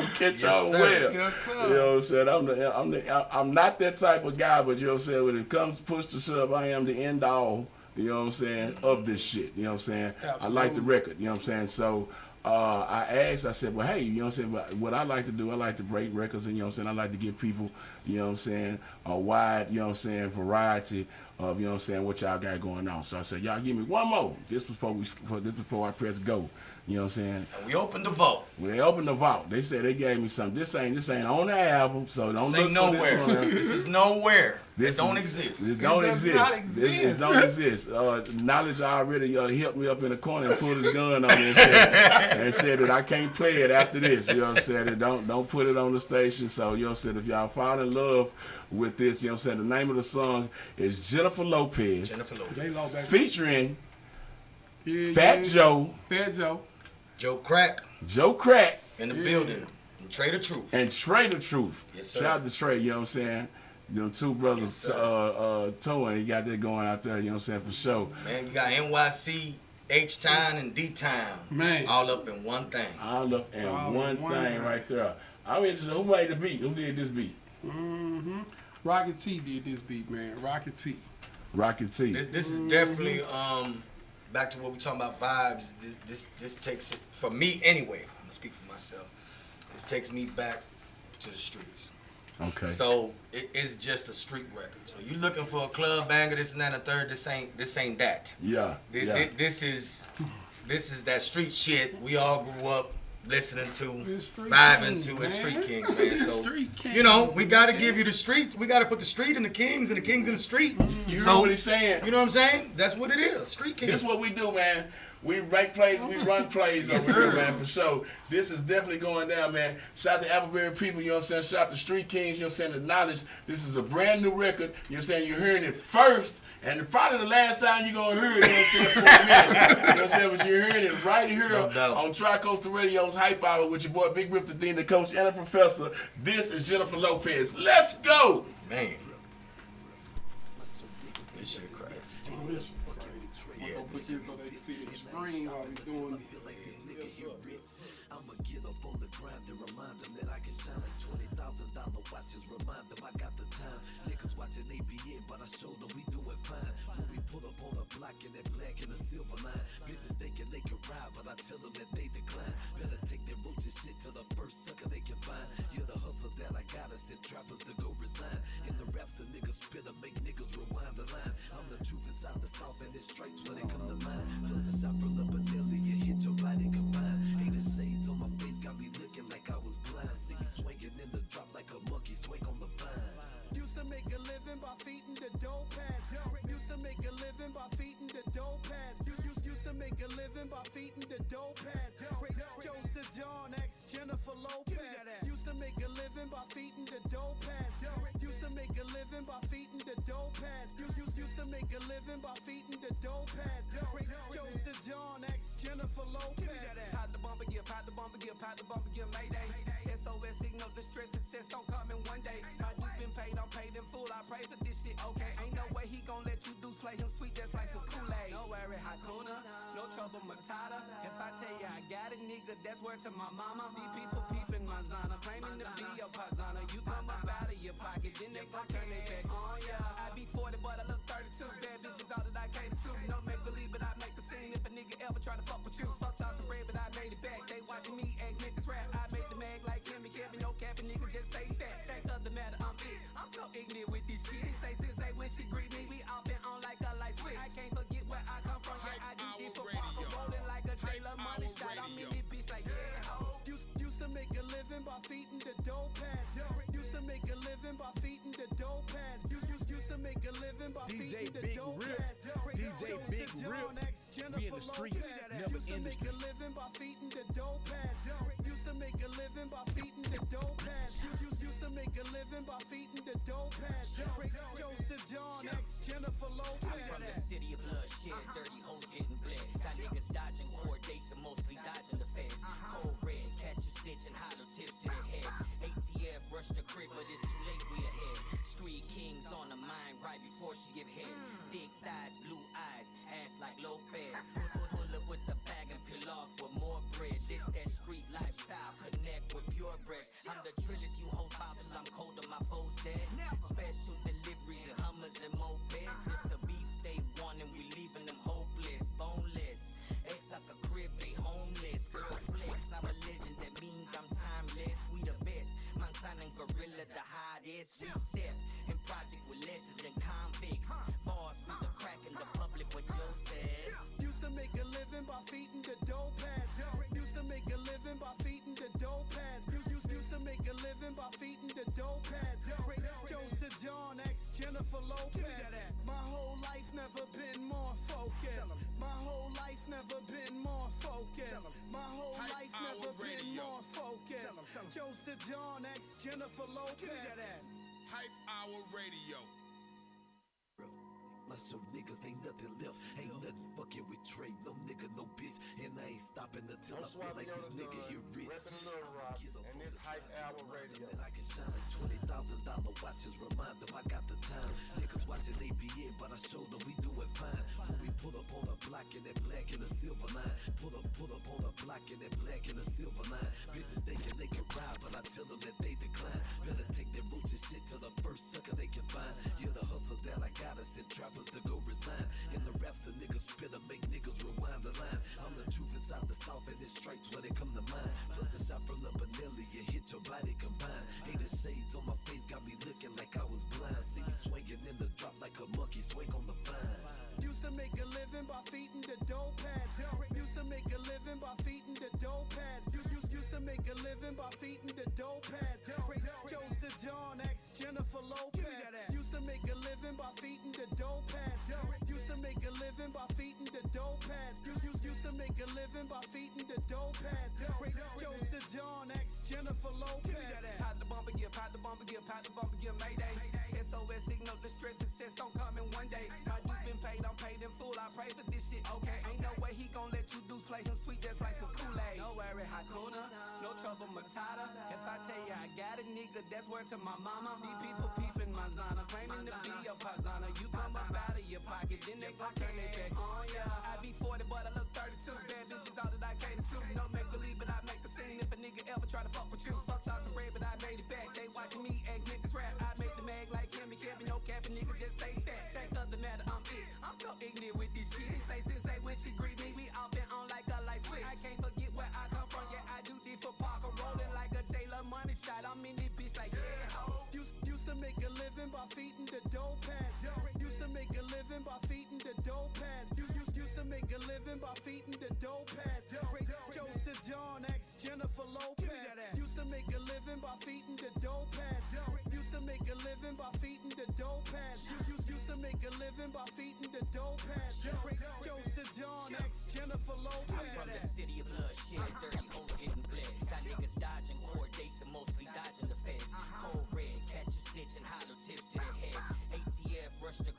You catch on well. Yes, you know what I'm saying? I'm not that type of guy, but you know what I'm saying? When it comes push to shove, I am the end all. You know what I'm saying, of this shit. You know what I'm saying? Absolutely. I like the record. You know what I'm saying? So I said, well, hey, you know what I'm saying? What I like to do, I like to break records, and you know what I'm saying? I like to give people, you know what I'm saying, a wide, you know what I'm saying, variety of, you know what I'm saying, what y'all got going on. So I said, y'all give me one more. This before I press go. You know what I'm saying? And we opened the vault. We opened the vault. They said they gave me something. This ain't on the album, so don't look for this one. This is nowhere. This don't exist. This don't exist. This don't exist. Knowledge already helped me up in the corner and pulled his gun on me and said that I can't play it after this. You know what I'm saying? And don't put it on the station. So you know what I'm saying? If y'all fall in love with this, you know what I'm saying? The name of the song is Jennifer Lopez. Featuring Fat Joe. Joe Crack. In the building. And Trey the Truth. Yes, sir. Shout out to Trey, you know what I'm saying? Them two brothers towing, he got that going out there, you know what I'm saying, for sure. Man, you got NYC, H-Time, and D-Time. Man. All up in one thing. All up in one thing right there. I'm interested in who made the beat. Who did this beat? Rocky T did this beat, man. Rocky T. This is definitely, back to what we're talking about, vibes. This takes it, for me anyway, I'm going to speak for myself, this takes me back to the streets. Okay. So it's just a street record. So you looking for a club banger, this and that, and a third. This ain't that. Yeah. This is that street shit we all grew up listening to, vibing to as Street Kingz, man. So you know we got to give you the streets. We got to put the street in the Kings and the Kings in the street. You know what he's saying? You know what I'm saying? That's what it is. Street Kingz. This is what we do, man. We make plays, we run plays over here, man, for sure. This is definitely going down, man. Shout out to Appleberry people, you know what I'm saying? Shout out to Street Kingz, you know what I'm saying? The Knowledge. This is a brand new record, you know what I'm saying? You're hearing it first, and probably the last time you're going to hear it, you know what I'm saying, for a minute. You know what I'm saying? But you're hearing it right here on Tri-Coastal Radio's Hype Hour with your boy Big Rip, the Dean, the Coach, and the Professor. This is Jennifer Lopez. Let's go! Man. This shit crazy. Yeah. Put this on that screen while we doing it. I'ma get up on the grind and remind them that I can shine like $20,000 watches. Remind them I got the time. Niggas watching ABN, but I show them we doing fine. When we pull up on a block in that black and a silver line, bitches thinking they can ride, but I tell them that they decline. Better take that roaches shit to the first sucker they can find. You're the hustle that I gotta send trappers to go resign. In the raps and niggas spitter make niggas rewind the line. I'm the truth inside the south and it strikes when they come to mind. Plus a shot from the vanilla, you hit your body combined. Ain't a shades on my face, got me looking like I was blind. See me swinging in the drop like a monkey swing on the vine. Used to make a living by feeding the dough pads. Used to make a living by feeding the dough pads. Used to make a living by feeding the dough pads. Joe's the John X Jennifer Lopez. Used to make a living by feeding the dough pads. Used to make a living by feeding the dough pads. Used to make a living by feeding the dope pads. Chose the John X Jennifer Lopez. Pop the bumper, yeah, pop the bumper, yeah, pop the bumper, yeah, Mayday. SOS signal, the stress and sense don't come in one day. My dues been paid, I'm paid in full. I pray for this shit, okay. Ain't no way he gon' let you dudes play him sweet just like some Kool-Aid. No worry, Hakuna, no trouble, Matata. If I tell you I got a nigga, that's word to my mama. These people peeping my zana, claiming to be your paisana. You come up out of your pocket, then they gon' turn their back on ya. I be 40, but I look 32. Bad bitches all that I cater to. No make believe, but I make the scene. If a nigga ever try to fuck with you, fucked off some bread, but I made it back. They watching me act niggas rap. I made the mag like him and Kevin, no capping, nigga just stay fat. Fact of the matter, I'm it. I'm so ignorant with this shit. She say, sensei, when she greet me, we off and on like a light switch. I can't forget where I come from. Yeah, I do this for Parker, rolling like a Taylor money shot. I'm in this bitch like, yeah, ho. Used to make a living by feeding the dope pads. Used to make a living by feeding the dope pads. Used to make a living by feeding the dope pads. DJ Big Rip. We in the streets, never in the streets. Used to make a living by feeding the dope pads. Used to make a living by feeding the dope pads. Used to make a living by feeding the dope pads. Chose the John X Jennifer Lopez. I'm from the city of bloodshed, dirty hoes getting bled. Got niggas dodging court dates and mostly dodging the feds. Cold red, catch you snitching, hollow tips to the head. ATF rush the crib, but it's too late, we ahead. Street Kingz on the mind right before she give head. Thick thighs, blue eyes, ass like Lopez. Pull up with the bag and peel off with more bread. This that street lifestyle, connect with purebreds. I'm the trillest you hoes bout till I'm colder, my foes dead. Special deliveries and Hummers and mopeds. It's the beef they want and we leaving them hopeless, boneless. Ex out the crib, they homeless. Girl flex, I'm a legend, that means I'm timeless. We the best, Montana and Gorilla the hottest. We step in project with legends and convicts. Bars be the crack in the public, what Joe says. Used to make a living by feeding the dope pads. Used to make a living by feeding the dope pads. Used to make a living by feeding the dope pads. Chose the John X Jennifer Lopez. My whole life never been more focused. My whole life never been more focused. My whole life never been more focused. Chose the John X Jennifer Lopez. Hype Hour Radio. Like some niggas, ain't nothing left. Ain't nothing fucking with Trey. No nigga, no bitch. And I ain't stopping until I feel like this nigga here rich. And this Hype Hour Radio. And I can shine like $20,000 watches. Remind them I got the time. Niggas watching ABN, but I showed them we doing fine. When we pull up on a block in that black and a silver line. Pull up on a block in that black and a silver line. Bitches thinking they can ride, but I tell them that they decline. Better take that roach and shit to the first sucker they can find. You're the hustle that I gotta send trappers to go resign. And the raps a niggas spitter make niggas rewind the line. I'm the truth inside the south and it strikes when they come to mind. Plus a shot from the Benelli, you hit your body combined. Ain't the shades on my face got me looking like I was blind. See me swinging in the drop like a monkey swing on the vine. Used to make a living by feeding the dope pads. Used to make a living by feeding the dope pads. Used to make a living by feeding the dope pads. Chose the John X Jennifer Lopez. Used to make a living by feeding the dope pads. Used to make a living by feeding the dope pads. Used to make a living by feeding the dope pads. Chose the John X Jennifer Lopez. Pop the bumper, yeah, pop the bumper, yeah, pop the bumper, yeah, Mayday. SOS signal, the stress and sense don't come in one day. My dues been paid, I'm paid in full. I pray for this shit, okay. Ain't no way he gon' let you dudes play him sweet just like some Kool-Aid. No worry, Hakuna, no trouble, Matata. If I tell you I got a nigga, that's word to my mama. These people peeping my zana, claiming to be your paisana. You come up out of your pocket, then they gon' turn their back on ya. I be 40, but I look 32. Bad bitches all that I cater to. No make believe, but I make a scene. If a nigga ever try to fuck with you, fucked off some bread, but I made it back. They watching me act niggas rap. I make the mag like him and Kevin, no capping, nigga just stay fat. Fact of the matter, I'm it. I'm so ignorant with this shit. She say, sensei, when she greet me, we off and on like a light switch. I can't forget where I come from. Yeah, I do this for Parker, rolling like a Taylor money shot. I'm in this bitch like, yeah, ho. Used to make a living by feeding the dope pads. Used to make a living by feeding the dope pads. Used to make a living by feeding the dope pads. Chose the John X Jennifer Lopez. Used to make a living by feeding the dope pads. Used to make a living by feeding the dope pads. Used to make a living by feeding the dope pads. Chose the John X Jennifer Lopez. I'm from the city of bloodshed, dirty hoes getting bled. Got niggas dodging court dates and mostly dodging the feds. Cold red, catch you snitching, hollow tips to the head. ATF rush the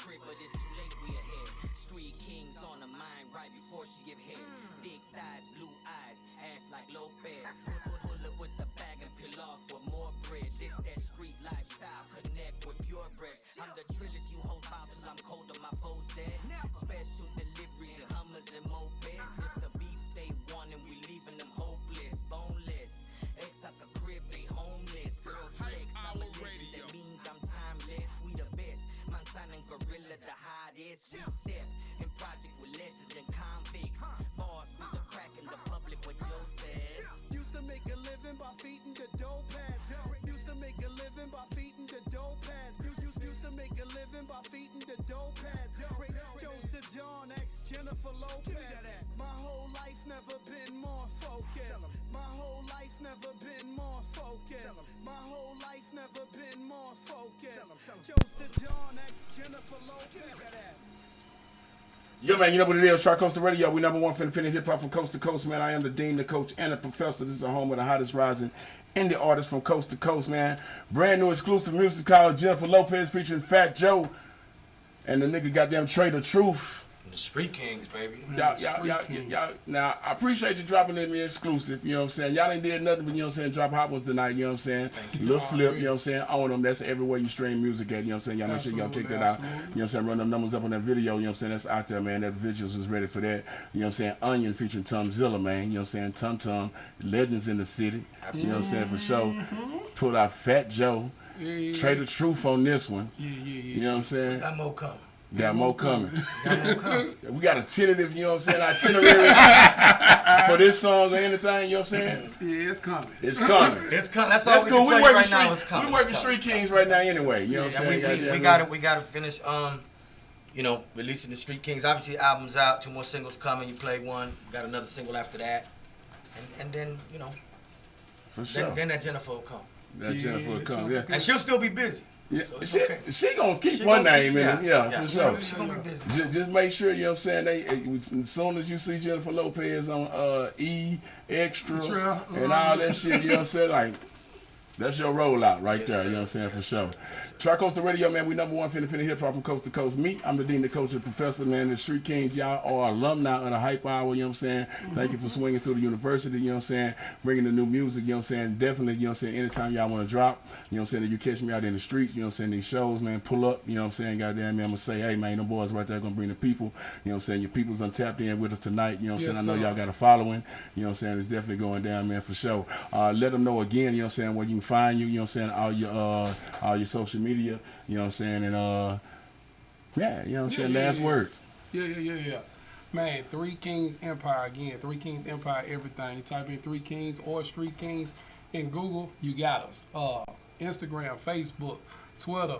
I'm the trillest, you hoes bow till I'm colder, my foes dead. Special deliveries and Hummers and mopeds. It's the beef they want and we leaving them hopeless, boneless. Ex out the crib, they homeless. Girl flex, I'm a legend, that means I'm timeless. We the best, Montana and Gorilla the hottest. We step in project with legends and convicts. Bars with the crack in the public, what Joe says. Used to make a living by feeding the dough pads. Used to make a living by feeding the dough pads. Used to make a living by feeding the dough pads. Joe's the John X Jennifer Lopez. My whole life never been more focused. My whole life never been more focused. My whole life never been more focused. Joe's the John X Jennifer Lopez. Yo, man, you know what it is. Tri-Coast Radio. We number one for independent hip-hop from coast to coast, man. I am the dean, the coach, and the professor. This is the home of the hottest rising indie artists from coast to coast, man. Brand new exclusive music called Jennifer Lopez featuring Fat Joe and the nigga goddamn Str33t. The Street Kings, baby. Y'all. Now, I appreciate you dropping in me exclusive. You know what I'm saying? Y'all ain't did nothing but, you know what I'm saying, drop hot ones tonight. You know what I'm saying? Little flip, you know what I'm saying? Own them. That's everywhere you stream music at. You know what I'm saying? Y'all make sure y'all check that out. You know what I'm saying? Run them numbers up on that video. You know what I'm saying? That's out there, man. That visuals is ready for that. You know what I'm saying? Onion featuring Tumzilla, man. You know what I'm saying? Tum legends in the city. You know what I'm saying? For sure. Pull out Fat Joe. Str33t on this one. You know what I'm saying? Got more coming. Got more coming. We got a tentative, you know what I'm saying, itinerary for this song or anything, you know what I'm saying? Yeah, it's coming. It's coming. It's coming. That's all we cool. can tell you right now. It's coming. We working Street Kings right now anyway, you know what I'm saying? We got to finish, you know, releasing the Street Kings. Obviously, album's out. 2 more singles coming. You play one. Got another single after that. And then, you know. For sure. Then that Jennifer will come. That Jennifer will come, yeah. And she'll still be busy. Yeah, so she gonna keep her name in it, yeah, for sure. She gonna be busy. Just make sure, you know what I'm saying, as soon as you see Jennifer Lopez on E, Extra, and all that shit, you know what I'm saying, like, that's your rollout right there, you know what I'm saying, for sure. Tri-Coast Radio, man, we number one for independent hip-hop from coast to coast. Me, I'm the dean, the coach, the professor, man, the Street Kings. Y'all are alumni of the Hype Hour, you know what I'm saying. Thank you for swinging through the university, you know what I'm saying, bringing the new music, you know what I'm saying. Definitely, you know what I'm saying, anytime y'all want to drop, you know what I'm saying, if you catch me out in the streets, you know what I'm saying, these shows, man, pull up, you know what I'm saying, goddamn, man, I'm going to say, hey, man, them boys right there going to bring the people, you know what I'm saying, your people's untapped in with us tonight, you know what I'm saying. I know y'all got a following, you know what I'm saying, it's definitely going down, man, for sure. Let them know again, you know what I'm saying, where you can find you know what I'm saying, all your social media, you know what I'm saying, and yeah, you know what I'm saying, last words. Yeah. Man, 3 Kings Empire again. 3 Kings Empire, everything. You type in 3 Kings or Street Kings in Google, you got us. Instagram, Facebook, Twitter,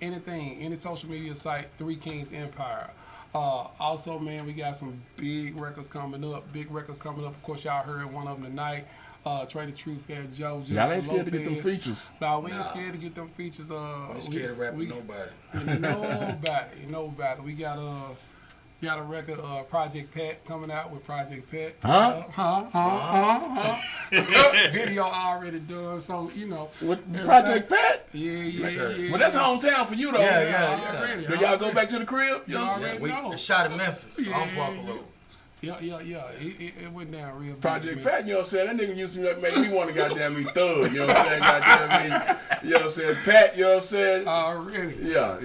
anything, any social media site, 3 Kings Empire. Also, man, we got some big records coming up. Of course, y'all heard one of them tonight. Str33t, Fat Joe. Y'all ain't scared to get them features. No, we ain't scared to get them features. We ain't scared to rap with nobody. We got a record, Project Pat coming out with Project Pat. Video already done, so you know. With Project Pat? Yeah. Well, that's hometown for you though. Yeah. Do y'all go back to the crib? You already know. We shot in Memphis on Parker Road. Yeah. It went down real good. Project Fat, you know what I'm saying? That nigga used to make me want to goddamn be thug, you know what I'm saying? Goddamn me, you know what I'm saying? Pat, you know what I'm saying? Already. Yeah.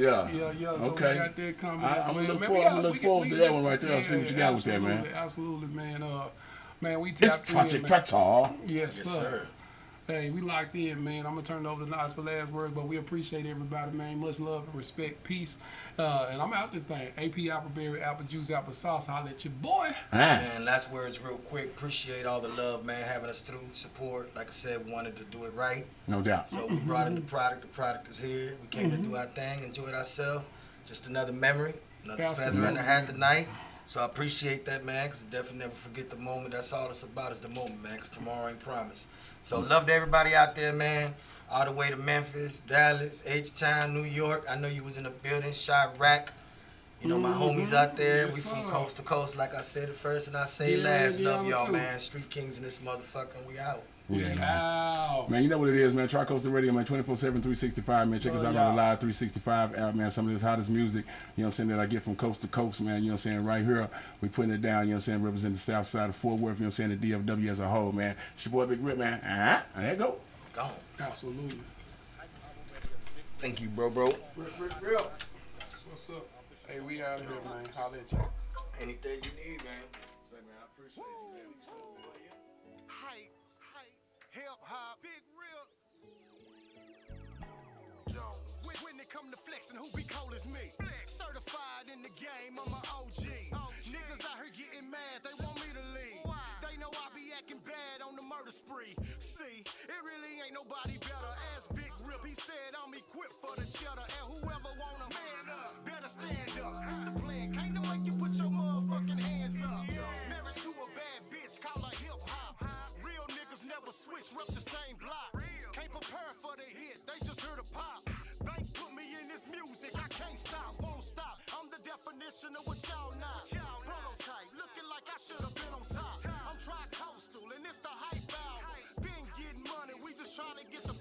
So okay. we got that coming. I'm gonna look forward to that one right there. I'll see what you got with that, man. Absolutely, man. Man, we tapped it's Project Fat. Yes, sir. Hey, we locked in, man. I'm going to turn it over to Nas for last words, but we appreciate everybody, man. Much love and respect. Peace. And I'm out this thing. AP, Appleberry, Apple Juice, Apple Sauce. Holla at your boy. Man, last words real quick. Appreciate all the love, man, having us through, support. Like I said, we wanted to do it right. No doubt. So we brought in the product. The product is here. We came to do our thing, enjoyed ourselves. Just another memory, another feather in the hat tonight. So I appreciate that, man, because definitely never forget the moment. That's all it's about is the moment, man, because tomorrow ain't promised. So love to everybody out there, man, all the way to Memphis, Dallas, H-Town, New York. I know you was in the building, Chirac. You know, my homies out there. We from coast to coast, like I said at first, and I say last. Love y'all, man. Street Kings in this motherfucker, we out. Yeah, man. Man, you know what it is, man. Tri-Coast Radio, man. 24/7, 365, man. Check us out on the Live 365 app, man. Some of this hottest music, you know what I'm saying, that I get from coast to coast, man. You know what I'm saying? Right here, we putting it down, you know what I'm saying, represent the south side of Fort Worth, you know what I'm saying, the DFW as a whole, man. It's your boy Big Rip, man. There you go. Gone. Absolutely. Thank you, bro. Rip. What's up? Hey, we out here, man. Holla at y'all. Anything you need, man. Say, man, I appreciate you, man. Hype, hip hop, big real. When it come to flexing, who be cold as me? Certified in the game, I'm a OG. Niggas out here getting mad, they want me to leave. They know I be acting bad on the murder spree. See, it really ain't nobody better. Ask Big Rip, he said I'm equipped for the cheddar. And whoever wanna man up, better stand up. It's the plan, can't no make you put your motherfucking hands up. Married to a bad bitch, call her hip hop. Real niggas never switch, rep the same block. Can't prepare for the hit, they just heard a pop. Bank put me in this music, I can't stop, won't stop. I'm the definition of what y'all not. Prototype, looking like I should have been on top. I'm tri-coastal and it's the hype album. Been getting money, we just trying to get the